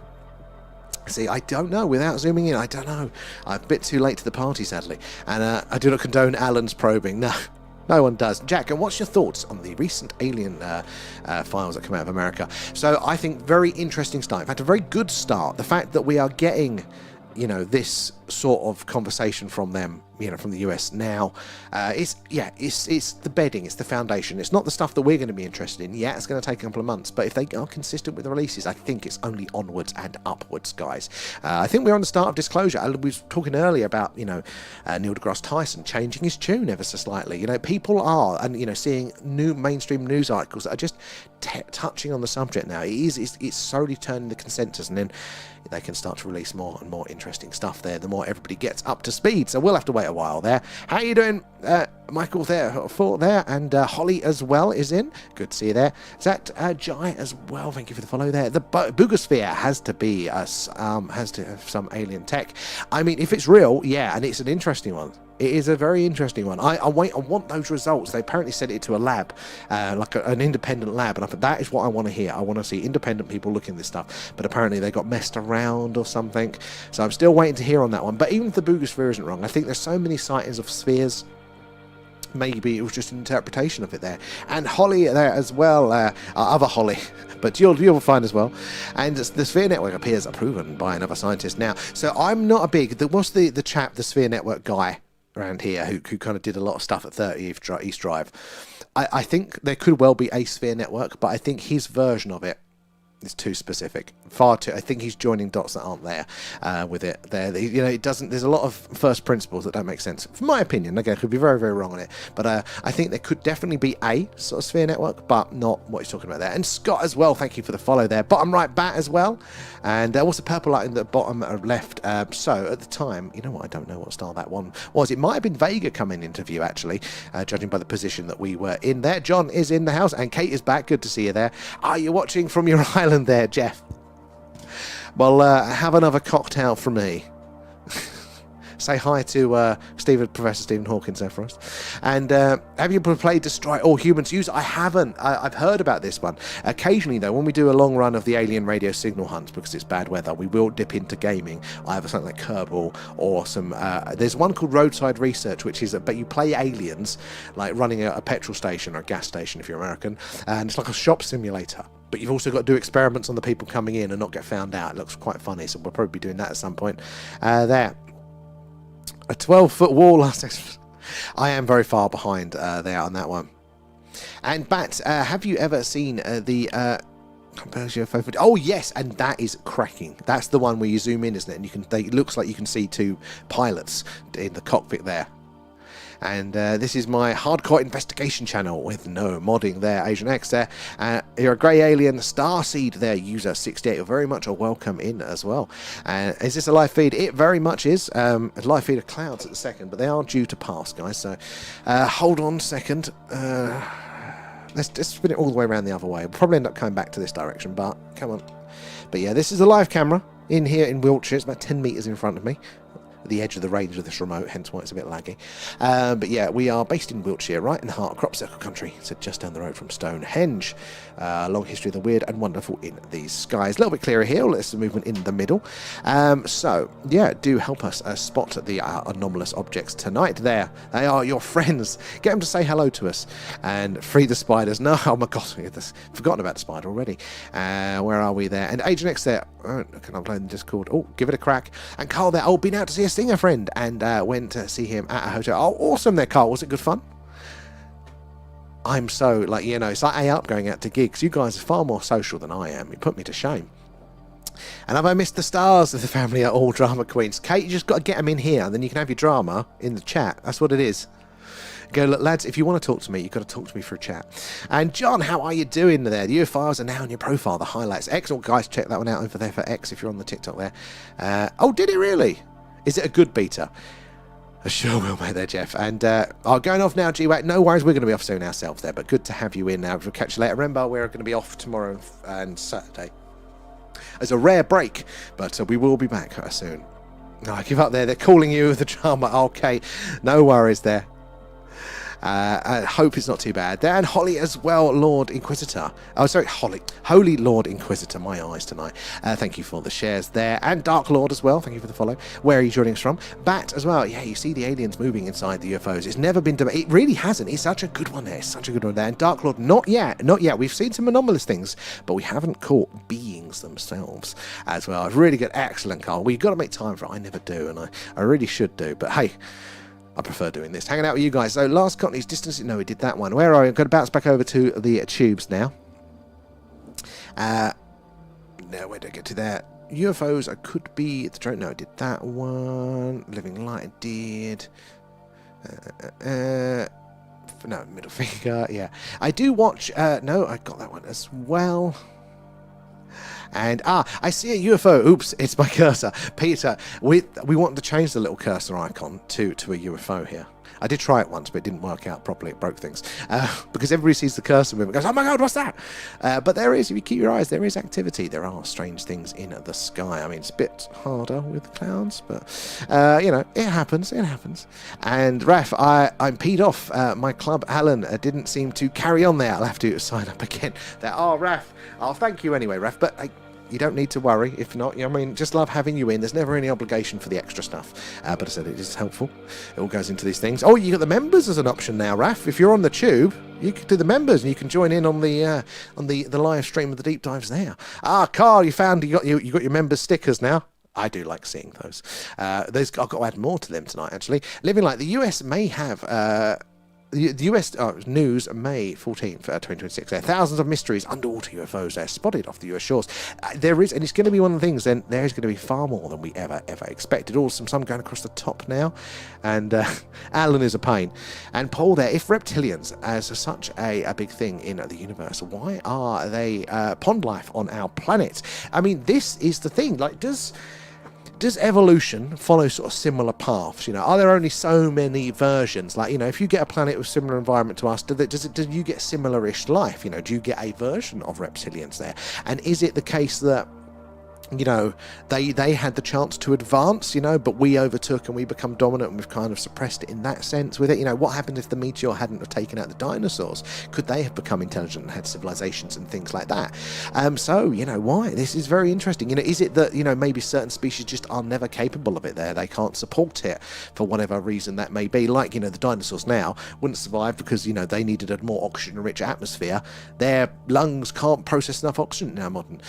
See, I don't know. Without zooming in, I don't know. I'm a bit too late to the party, sadly. And I do not condone Alan's probing. No, no one does. Jack, and what's your thoughts on the recent alien files that come out of America? So I think very interesting start. In fact, a very good start. The fact that we are getting, this sort of conversation from them, from the US now, it's the bedding, it's the foundation. It's not the stuff that we're going to be interested in. Yeah, it's going to take a couple of months, but if they are consistent with the releases, I think it's only onwards and upwards, guys. I think we're on the start of disclosure. We were talking earlier about, Neil deGrasse Tyson changing his tune ever so slightly. People are, and seeing new mainstream news articles that are just touching on the subject now. It's slowly turning the consensus, and then they can start to release more and more interesting stuff there the more everybody gets up to speed. So we'll have to wait a while there. How you doing, Michael there, Thought there, and Holly as well is in. Good to see you there. Is that Jai as well? Thank you for the follow there. The Boogosphere has to be has to have some alien tech. I mean, if it's real, yeah, and it's an interesting one. It is a very interesting one. I want those results. They apparently sent it to a lab, an independent lab, and I thought that is what I want to hear. I want to see independent people looking at this stuff, but apparently they got messed around or something. So I'm still waiting to hear on that one. But even if the Boogosphere isn't wrong, I think there's so many sightings of spheres. Maybe it was just an interpretation of it there. And Holly there as well, other Holly, but you'll find as well. And the Sphere Network appears proven by another scientist now. So I'm not a big. What's the chap, the Sphere Network guy around here who kind of did a lot of stuff at 30 East Drive. I think there could well be a Sphere Network, but I think his version of it is too specific, far too. I think he's joining dots that aren't there with it. There, it doesn't. There's a lot of first principles that don't make sense, from my opinion. Again, I could be very, very wrong on it, but I think there could definitely be a sort of Sphere Network, but not what he's talking about there. And Scott as well, thank you for the follow there. Bottom right bat as well, and what's the purple light in the bottom left? So at the time, you know what? I don't know what style that one was. It might have been Vega coming into view actually, judging by the position that we were in there. John is in the house, and Kate is back. Good to see you there. Are you watching from your island there, Jeff? Well, have another cocktail from me. say hi to Professor Stephen Hawkins there for us. And have you played Destroy All Humans Use? I haven't. I've heard about this one. Occasionally, though, when we do a long run of the alien radio signal hunts, because it's bad weather, we will dip into gaming. Either something like Kerbal or some... there's one called Roadside Research, which is... but you play aliens, like running a petrol station or a gas station if you're American, and it's like a shop simulator. But you've also got to do experiments on the people coming in and not get found out. It looks quite funny, so we'll probably be doing that at some point. There. A 12-foot wall. I am very far behind there on that one. And Bat, have you ever seen the... UFO footage? Oh yes, and that is cracking. That's the one where you zoom in, isn't it? And it looks like you can see two pilots in the cockpit there. And this is my hardcore investigation channel with no modding there, Asian X there. You're a grey alien starseed there, user 68. You're very much a welcome in as well. Is this a live feed? It very much is. A live feed of clouds at the second, but they are due to pass, guys. So hold on a second. Let's just spin it all the way around the other way. We'll probably end up coming back to this direction, but come on. But yeah, this is a live camera in here in Wiltshire. It's about 10 metres in front of me. The edge of the range of this remote, hence why it's a bit laggy. But yeah, we are based in Wiltshire, right in the heart of crop circle country, so just down the road from Stonehenge. Long history of the weird and wonderful in these skies. A little bit clearer here, let's the movement in the middle. So yeah, do help us spot the anomalous objects tonight there. They are your friends. Get them to say hello to us and free the spiders. No, oh my god, I've forgotten about the spider already. Where are we there? And Agent X there, can I play in Discord? Oh, give it a crack. And Carl there, oh, been out to see a singer friend and went to see him at a hotel. Oh, awesome there, Carl. Was it good fun? I'm so, like, you know, it's like A-Up going out to gigs. You guys are far more social than I am. You put me to shame. And have I missed the stars of the family are all drama queens? Kate, you just got to get them in here, and then you can have your drama in the chat. That's what it is. Go, look, lads, if you want to talk to me, you've got to talk to me for a chat. And John, how are you doing there? The UFOs are now on your profile, the highlights. Excellent, guys, check that one out over there for X if you're on the TikTok there. Oh, did it really? Is it a good beta? I sure will, mate, there, Jeff. And going off now, GWAC. No worries, we're going to be off soon ourselves there, but good to have you in now. We'll catch you later. Remember, we're going to be off tomorrow and Saturday. It's a rare break, but we will be back soon. No, I give up there. They're calling you the drama. Okay, no worries there. I hope it's not too bad. There, and Holly as well, Lord Inquisitor. Oh, sorry, Holy Lord Inquisitor. My eyes tonight. Thank you for the shares there. And Dark Lord as well. Thank you for the follow. Where are you joining us from? Bat as well. Yeah, you see the aliens moving inside the UFOs. It's never been... It really hasn't. It's such a good one there. It's such a good one there. And Dark Lord, not yet. Not yet. We've seen some anomalous things, but we haven't caught beings themselves as well. Really good. Excellent, Carl. Well, you've got to make time for it. I never do, and I really should do. But hey... I prefer doing this. Hanging out with you guys. So, last Cockney's distance. No, we did that one. Where are we? I'm going to bounce back over to the tubes now. No, where did I get to there? UFOs, I could be... The drone. No, I did that one. Living Light, I did. No, middle finger. Yeah. I do watch... no, I got that one as well. And I see a UFO. Oops, it's my cursor. Peter, we want to change the little cursor icon to a UFO here. I did try it once, but it didn't work out properly. It broke things. Because everybody sees the cursor move and goes, oh my god, what's that? But there is, if you keep your eyes, there is activity. There are strange things in the sky. I mean, it's a bit harder with the clouds, but, you know, it happens. It happens. And, Raf, I'm peed off. My club, Alan, didn't seem to carry on there. I'll have to sign up again. There. Oh, Raf. Oh, thank you anyway, Raf. But you don't need to worry. If not, I mean, just love having you in. There's never any obligation for the extra stuff. But I said it is helpful. It all goes into these things. Oh, you got the members as an option now, Raf. If you're on the tube, you can do the members, and you can join in on the live stream of the deep dives there. Carl, you got your members stickers now. I do like seeing those. I've got to add more to them tonight, actually. Living Like the US may have... The US news, May 14th, 2026. There are thousands of mysteries underwater UFOs there spotted off the US shores. There is, and it's going to be one of the things. Then there is going to be far more than we ever expected. Also, some going across the top now, and Alan is a pain. And Paul there. If reptilians as such a big thing in the universe, why are they pond life on our planet? I mean, this is the thing. Like, does evolution follow sort of similar paths? You know, are there only so many versions? Like, you know, if you get a planet with similar environment to us, do you get similar-ish life? You know, do you get a version of reptilians there? And is it the case that you know, they had the chance to advance, you know, but we overtook and we become dominant, and we've kind of suppressed it in that sense with it. You know, what happened if the meteor hadn't have taken out the dinosaurs? Could they have become intelligent and had civilizations and things like that? So, you know, why? This is very interesting. You know, is it that, you know, maybe certain species just are never capable of it there? They can't support it for whatever reason that may be. Like, you know, the dinosaurs now wouldn't survive because, you know, they needed a more oxygen-rich atmosphere. Their lungs can't process enough oxygen in our modern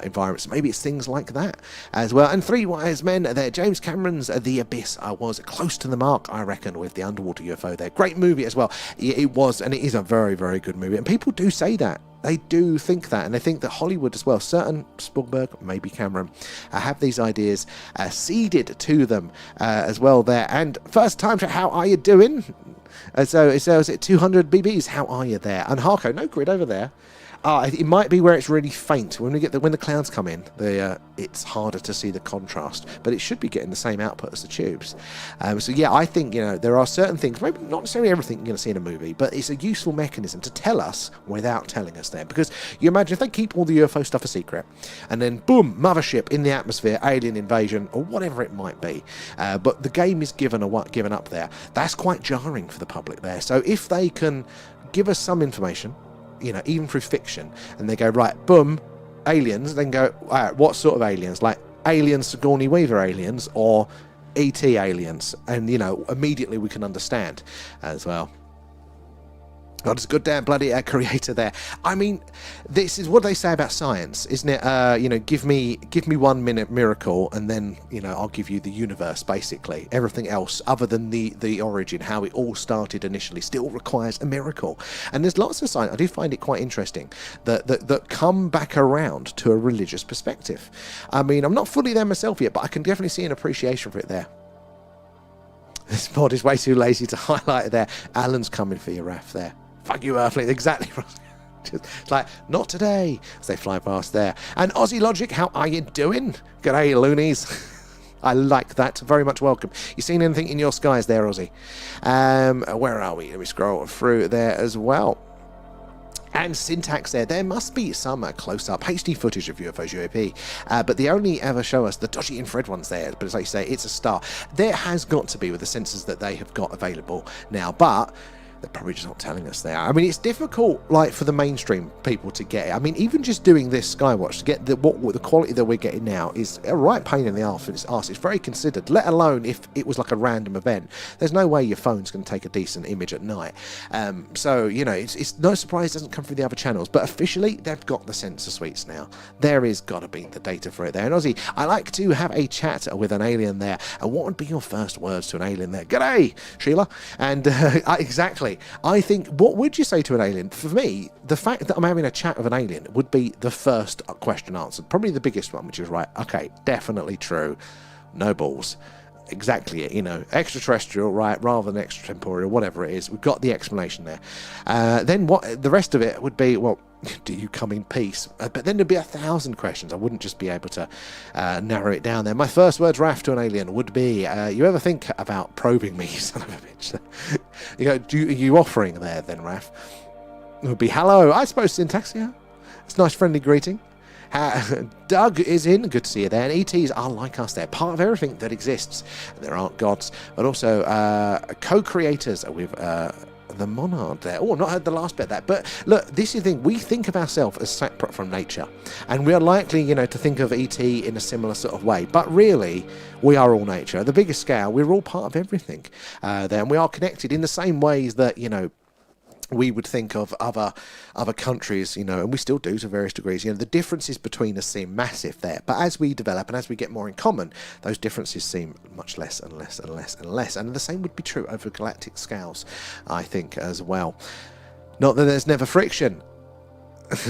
environments. Maybe it's things like that as well. And Three Wise Men there. James Cameron's The Abyss was close to the mark, I reckon, with the underwater UFO there. Great movie as well. It was, and it is a very, very good movie. And people do say that. They do think that, and they think that Hollywood as well, certain Spielberg, maybe Cameron, have these ideas seeded to them as well there. And first time chat, how are you doing? So it says 200 BBs, how are you there? And Harko, no grid over there. It might be where it's really faint. When the clouds come in, it's harder to see the contrast, but it should be getting the same output as the tubes. So yeah, I think, you know, there are certain things, maybe not necessarily everything you're going to see in a movie, but it's a useful mechanism to tell us without telling us there. Because you imagine if they keep all the UFO stuff a secret, and then boom, mothership in the atmosphere, alien invasion, or whatever it might be, but the game is given up there. That's quite jarring for the public there. So if they can give us some information, you know, even through fiction, and they go, right, boom, aliens, then go, all right, what sort of aliens? Like aliens, Sigourney Weaver aliens, or ET aliens? And, you know, immediately we can understand as well. God, it's a good damn bloody creator there. I mean, this is what they say about science, isn't it? You know, give me 1 minute miracle, and then, you know, I'll give you the universe, basically. Everything else, other than the origin, how it all started initially, still requires a miracle. And there's lots of science, I do find it quite interesting, that come back around to a religious perspective. I mean, I'm not fully there myself yet, but I can definitely see an appreciation for it there. This pod is way too lazy to highlight it there. Alan's coming for you, Raf, there. Fuck you, Earthlings. Exactly. It's like, not today, as they fly past there. And Aussie Logic, how are you doing? G'day, loonies. I like that. Very much welcome. You seen anything in your skies there, Aussie? Where are we? Let me scroll through there as well. And Syntax there must be some close-up HD footage of UFOs UAP, but they only ever show us the dodgy infrared ones there. But as I say, it's a star. There has got to be with the sensors that they have got available now, but they're probably just not telling us there. I mean, it's difficult, like, for the mainstream people to get it. I mean, even just doing this Skywatch to get the quality that we're getting now is a right pain in the arse. It's very considered, let alone if it was like a random event. There's no way your phone's going to take a decent image at night. So, you know, it's no surprise it doesn't come through the other channels, but officially they've got the sensor suites now. There is got to be the data for it there. And Ozzy, I like to have a chat with an alien there. And what would be your first words to an alien there? G'day, Sheila. And exactly. I think, what would you say to an alien? For me, the fact that I'm having a chat with an alien would be the first question answered. Probably the biggest one, which is, right, okay, definitely true. No balls. Exactly it, you know, extraterrestrial, right, rather than extratemporal, whatever it is. We've got the explanation there. Then what the rest of it would be, well, do you come in peace? But then there'd be 1,000 questions. I wouldn't just be able to narrow it down there. My first words, Raf, to an alien would be, you ever think about probing me, son of a bitch? You know, are you offering there then, Raf? It would be, hello, I suppose Syntax, yeah. It's a nice friendly greeting. Doug is in, good to see you there, and ETs are like us, they're part of everything that exists. There aren't gods, but also co-creators with the monad there. Oh, not heard the last bit of that, but look, this is the thing, we think of ourselves as separate from nature, and we are likely, you know, to think of ET in a similar sort of way, but really, we are all nature. At the biggest scale, we're all part of everything there, and we are connected in the same ways that, you know, we would think of other countries, you know, and we still do to various degrees. You know, the differences between us seem massive there, but as we develop and as we get more in common, those differences seem much less and less and less and less. And the same would be true over galactic scales, I think, as well. Not that there's never friction.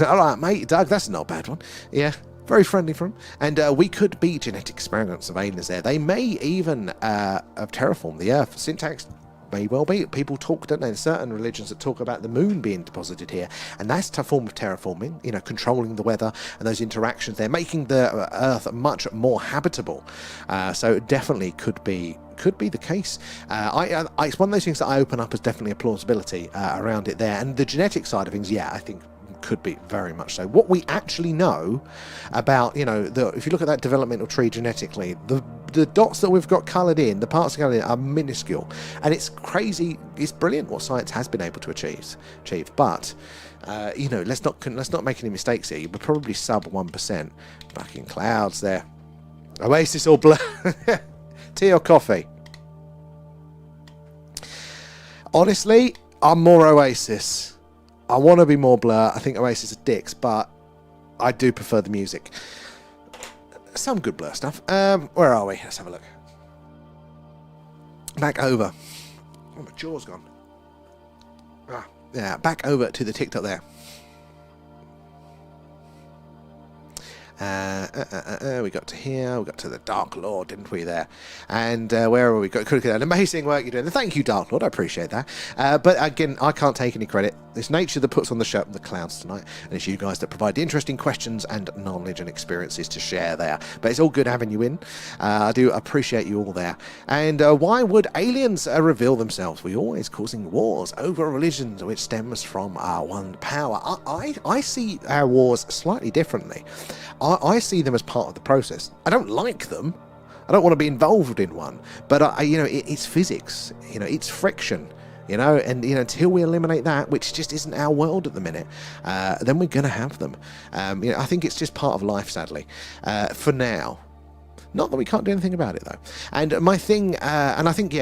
All right, mate, Doug, that's not a bad one. Yeah. Very friendly from him. And we could be genetic experiments of aliens there. They may even have terraformed the Earth. Syntax may well be. People talk, don't they? There's certain religions that talk about the moon being deposited here, and that's a form of terraforming, you know, controlling the weather and those interactions there, making the Earth much more habitable. So it definitely could be the case. It's one of those things that I open up as definitely a plausibility around it there. And the genetic side of things, yeah, I think could be, very much so. What we actually know about, if you look at that developmental tree genetically, the dots that we've got coloured in, the parts coloured in, are minuscule, and it's crazy. It's brilliant what science has been able to achieve. But let's not make any mistakes here. You're probably sub 1%. Fucking clouds there. Oasis or blur? Tea or coffee? Honestly, I'm more Oasis. I want to be more Blur. I think Oasis are dicks, but I do prefer the music. Some good Blur stuff. Where are we? Let's have a look. Back over. Oh, my jaw's gone. Yeah, back over to the TikTok there. We got to here, we got to the Dark Lord, didn't we there? And where are we? Got an amazing work you're doing. Thank you, Dark Lord, I appreciate that. But again, I can't take any credit. It's nature that puts on the show and the clouds tonight, and it's you guys that provide the interesting questions and knowledge and experiences to share there. But it's all good having you in. I do appreciate you all there. And why would aliens reveal themselves? We're always causing wars over religions, which stems from our one power. I see our wars slightly differently. I see them as part of the process. I don't like them. I don't want to be involved in one. But it's physics. It's friction. And until we eliminate that, which just isn't our world at the minute, then we're going to have them. I think it's just part of life, sadly, for now. Not that we can't do anything about it, though. And my thing, and I think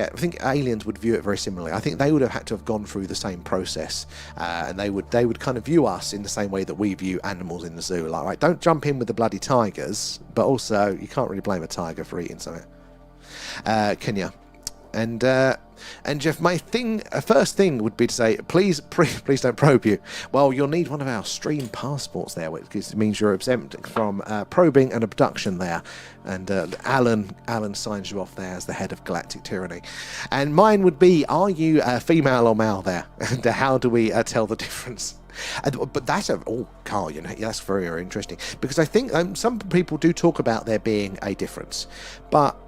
aliens would view it very similarly. I think they would have had to have gone through the same process, and they would kind of view us in the same way that we view animals in the zoo. Like, right, don't jump in with the bloody tigers, but also you can't really blame a tiger for eating something. Can you? And Jeff, my first thing would be to say, please don't probe you. Well, you'll need one of our stream passports there, which means you're exempt from probing and abduction there. And Alan signs you off there as the head of Galactic Tyranny. And mine would be, are you female or male there? And how do we tell the difference? But that's Carl, that's very, very interesting, because I think some people do talk about there being a difference, but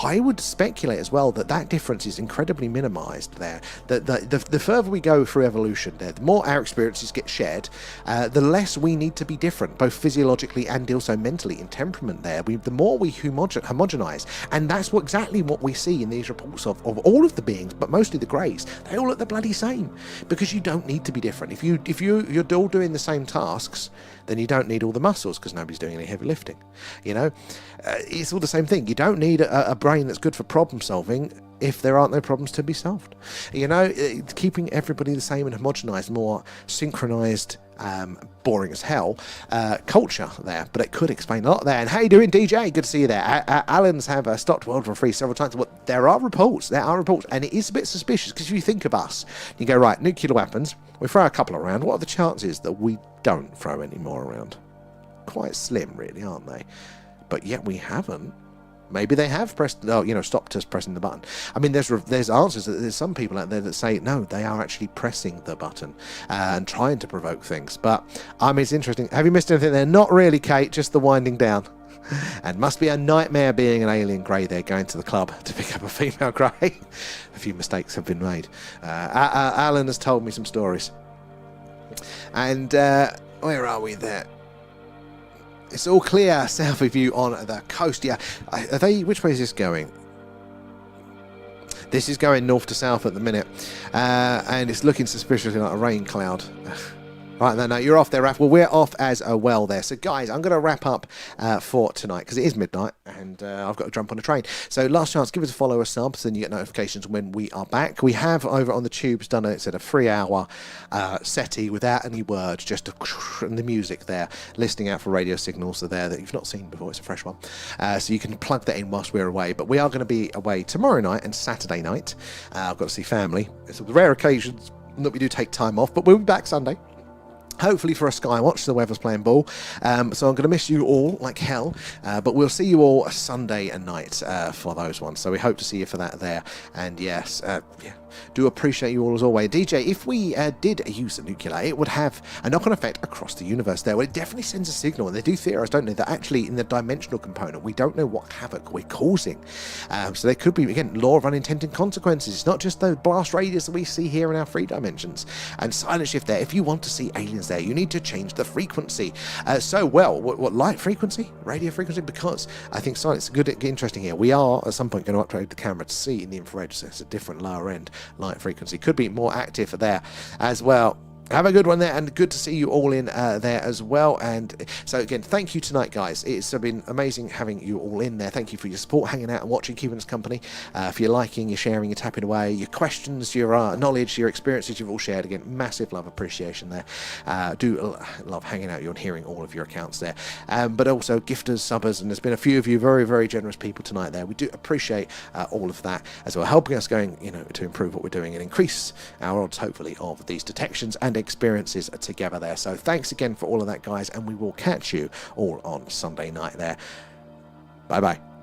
I would speculate as well that difference is incredibly minimised there. The further we go through evolution there, the more our experiences get shared, the less we need to be different, both physiologically and also mentally in temperament there. The more we homogenise, and that's exactly what we see in these reports of all of the beings, but mostly the Greys. They all look the bloody same, because you don't need to be different. If you're all doing the same tasks, then you don't need all the muscles, because nobody's doing any heavy lifting. It's all the same thing. You don't need a brain that's good for problem solving if there aren't no problems to be solved. Keeping everybody the same and homogenized, more synchronized, boring as hell culture there, but it could explain a lot there. And how you doing, DJ? Good to see you there. Alan's have stopped World War III several times. Well, there are reports, and it is a bit suspicious, because if you think of us, you go, right, nuclear weapons, we throw a couple around. What are the chances that we don't throw any more around? Quite slim, really, aren't they? But yet we haven't. Maybe they have stopped us pressing the button. I mean, there's answers. There's some people out there that say no, they are actually pressing the button and trying to provoke things. But it's interesting. Have you missed anything there? Not really, Kate. Just the winding down. And must be a nightmare being an alien grey there, going to the club to pick up a female grey. A few mistakes have been made. Alan has told me some stories. And where are we there? It's all clear south of you on the coast. Yeah, which way is this going? This is going north to south at the minute, and it's looking suspiciously like a rain cloud. Right, no, you're off there, Raph. Well, we're off as well there. So, guys, I'm going to wrap up for tonight, because it is midnight, and I've got to jump on a train. So, last chance, give us a follow, a sub, so then you get notifications when we are back. We have, over on the tubes, done a 3-hour SETI without any words, just the music there, listening out for radio signals there that you've not seen before. It's a fresh one. So you can plug that in whilst we're away. But we are going to be away tomorrow night and Saturday night. I've got to see family. It's the rare occasions that we do take time off, but we'll be back Sunday. Hopefully for a Skywatch, the weather's playing ball. So I'm going to miss you all like hell. But we'll see you all Sunday night for those ones. So we hope to see you for that there. And yes, do appreciate you all as always. DJ, if we did use a nuclear, it would have a knock-on effect across the universe there. Well, it definitely sends a signal. And they do theorize, don't they, that actually in the dimensional component, we don't know what havoc we're causing. So there could be, again, law of unintended consequences. It's not just the blast radius that we see here in our 3 dimensions. And silent shift there. If you want to see aliens settings there. You need to change the frequency. What light frequency? Radio frequency? Because I think science is good, interesting here. We are at some point going to upgrade the camera to see in the infrared, so it's a different lower end light frequency. Could be more active there as well. Have a good one there, and good to see you all in there as well. And so again, thank you tonight, guys. It's been amazing having you all in there. Thank you for your support, hanging out and watching, keeping us company. For your liking, your sharing, your tapping away, your questions, your knowledge, your experiences you've all shared. Again, massive love, appreciation there. Do love hanging out and hearing all of your accounts there. But also gifters, subbers, and there's been a few of you very, very generous people tonight there. We do appreciate all of that as well, helping us going, to improve what we're doing and increase our odds, hopefully, of these detections and experiences together there. So thanks again for all of that, guys, and we will catch you all on Sunday night there. Bye bye.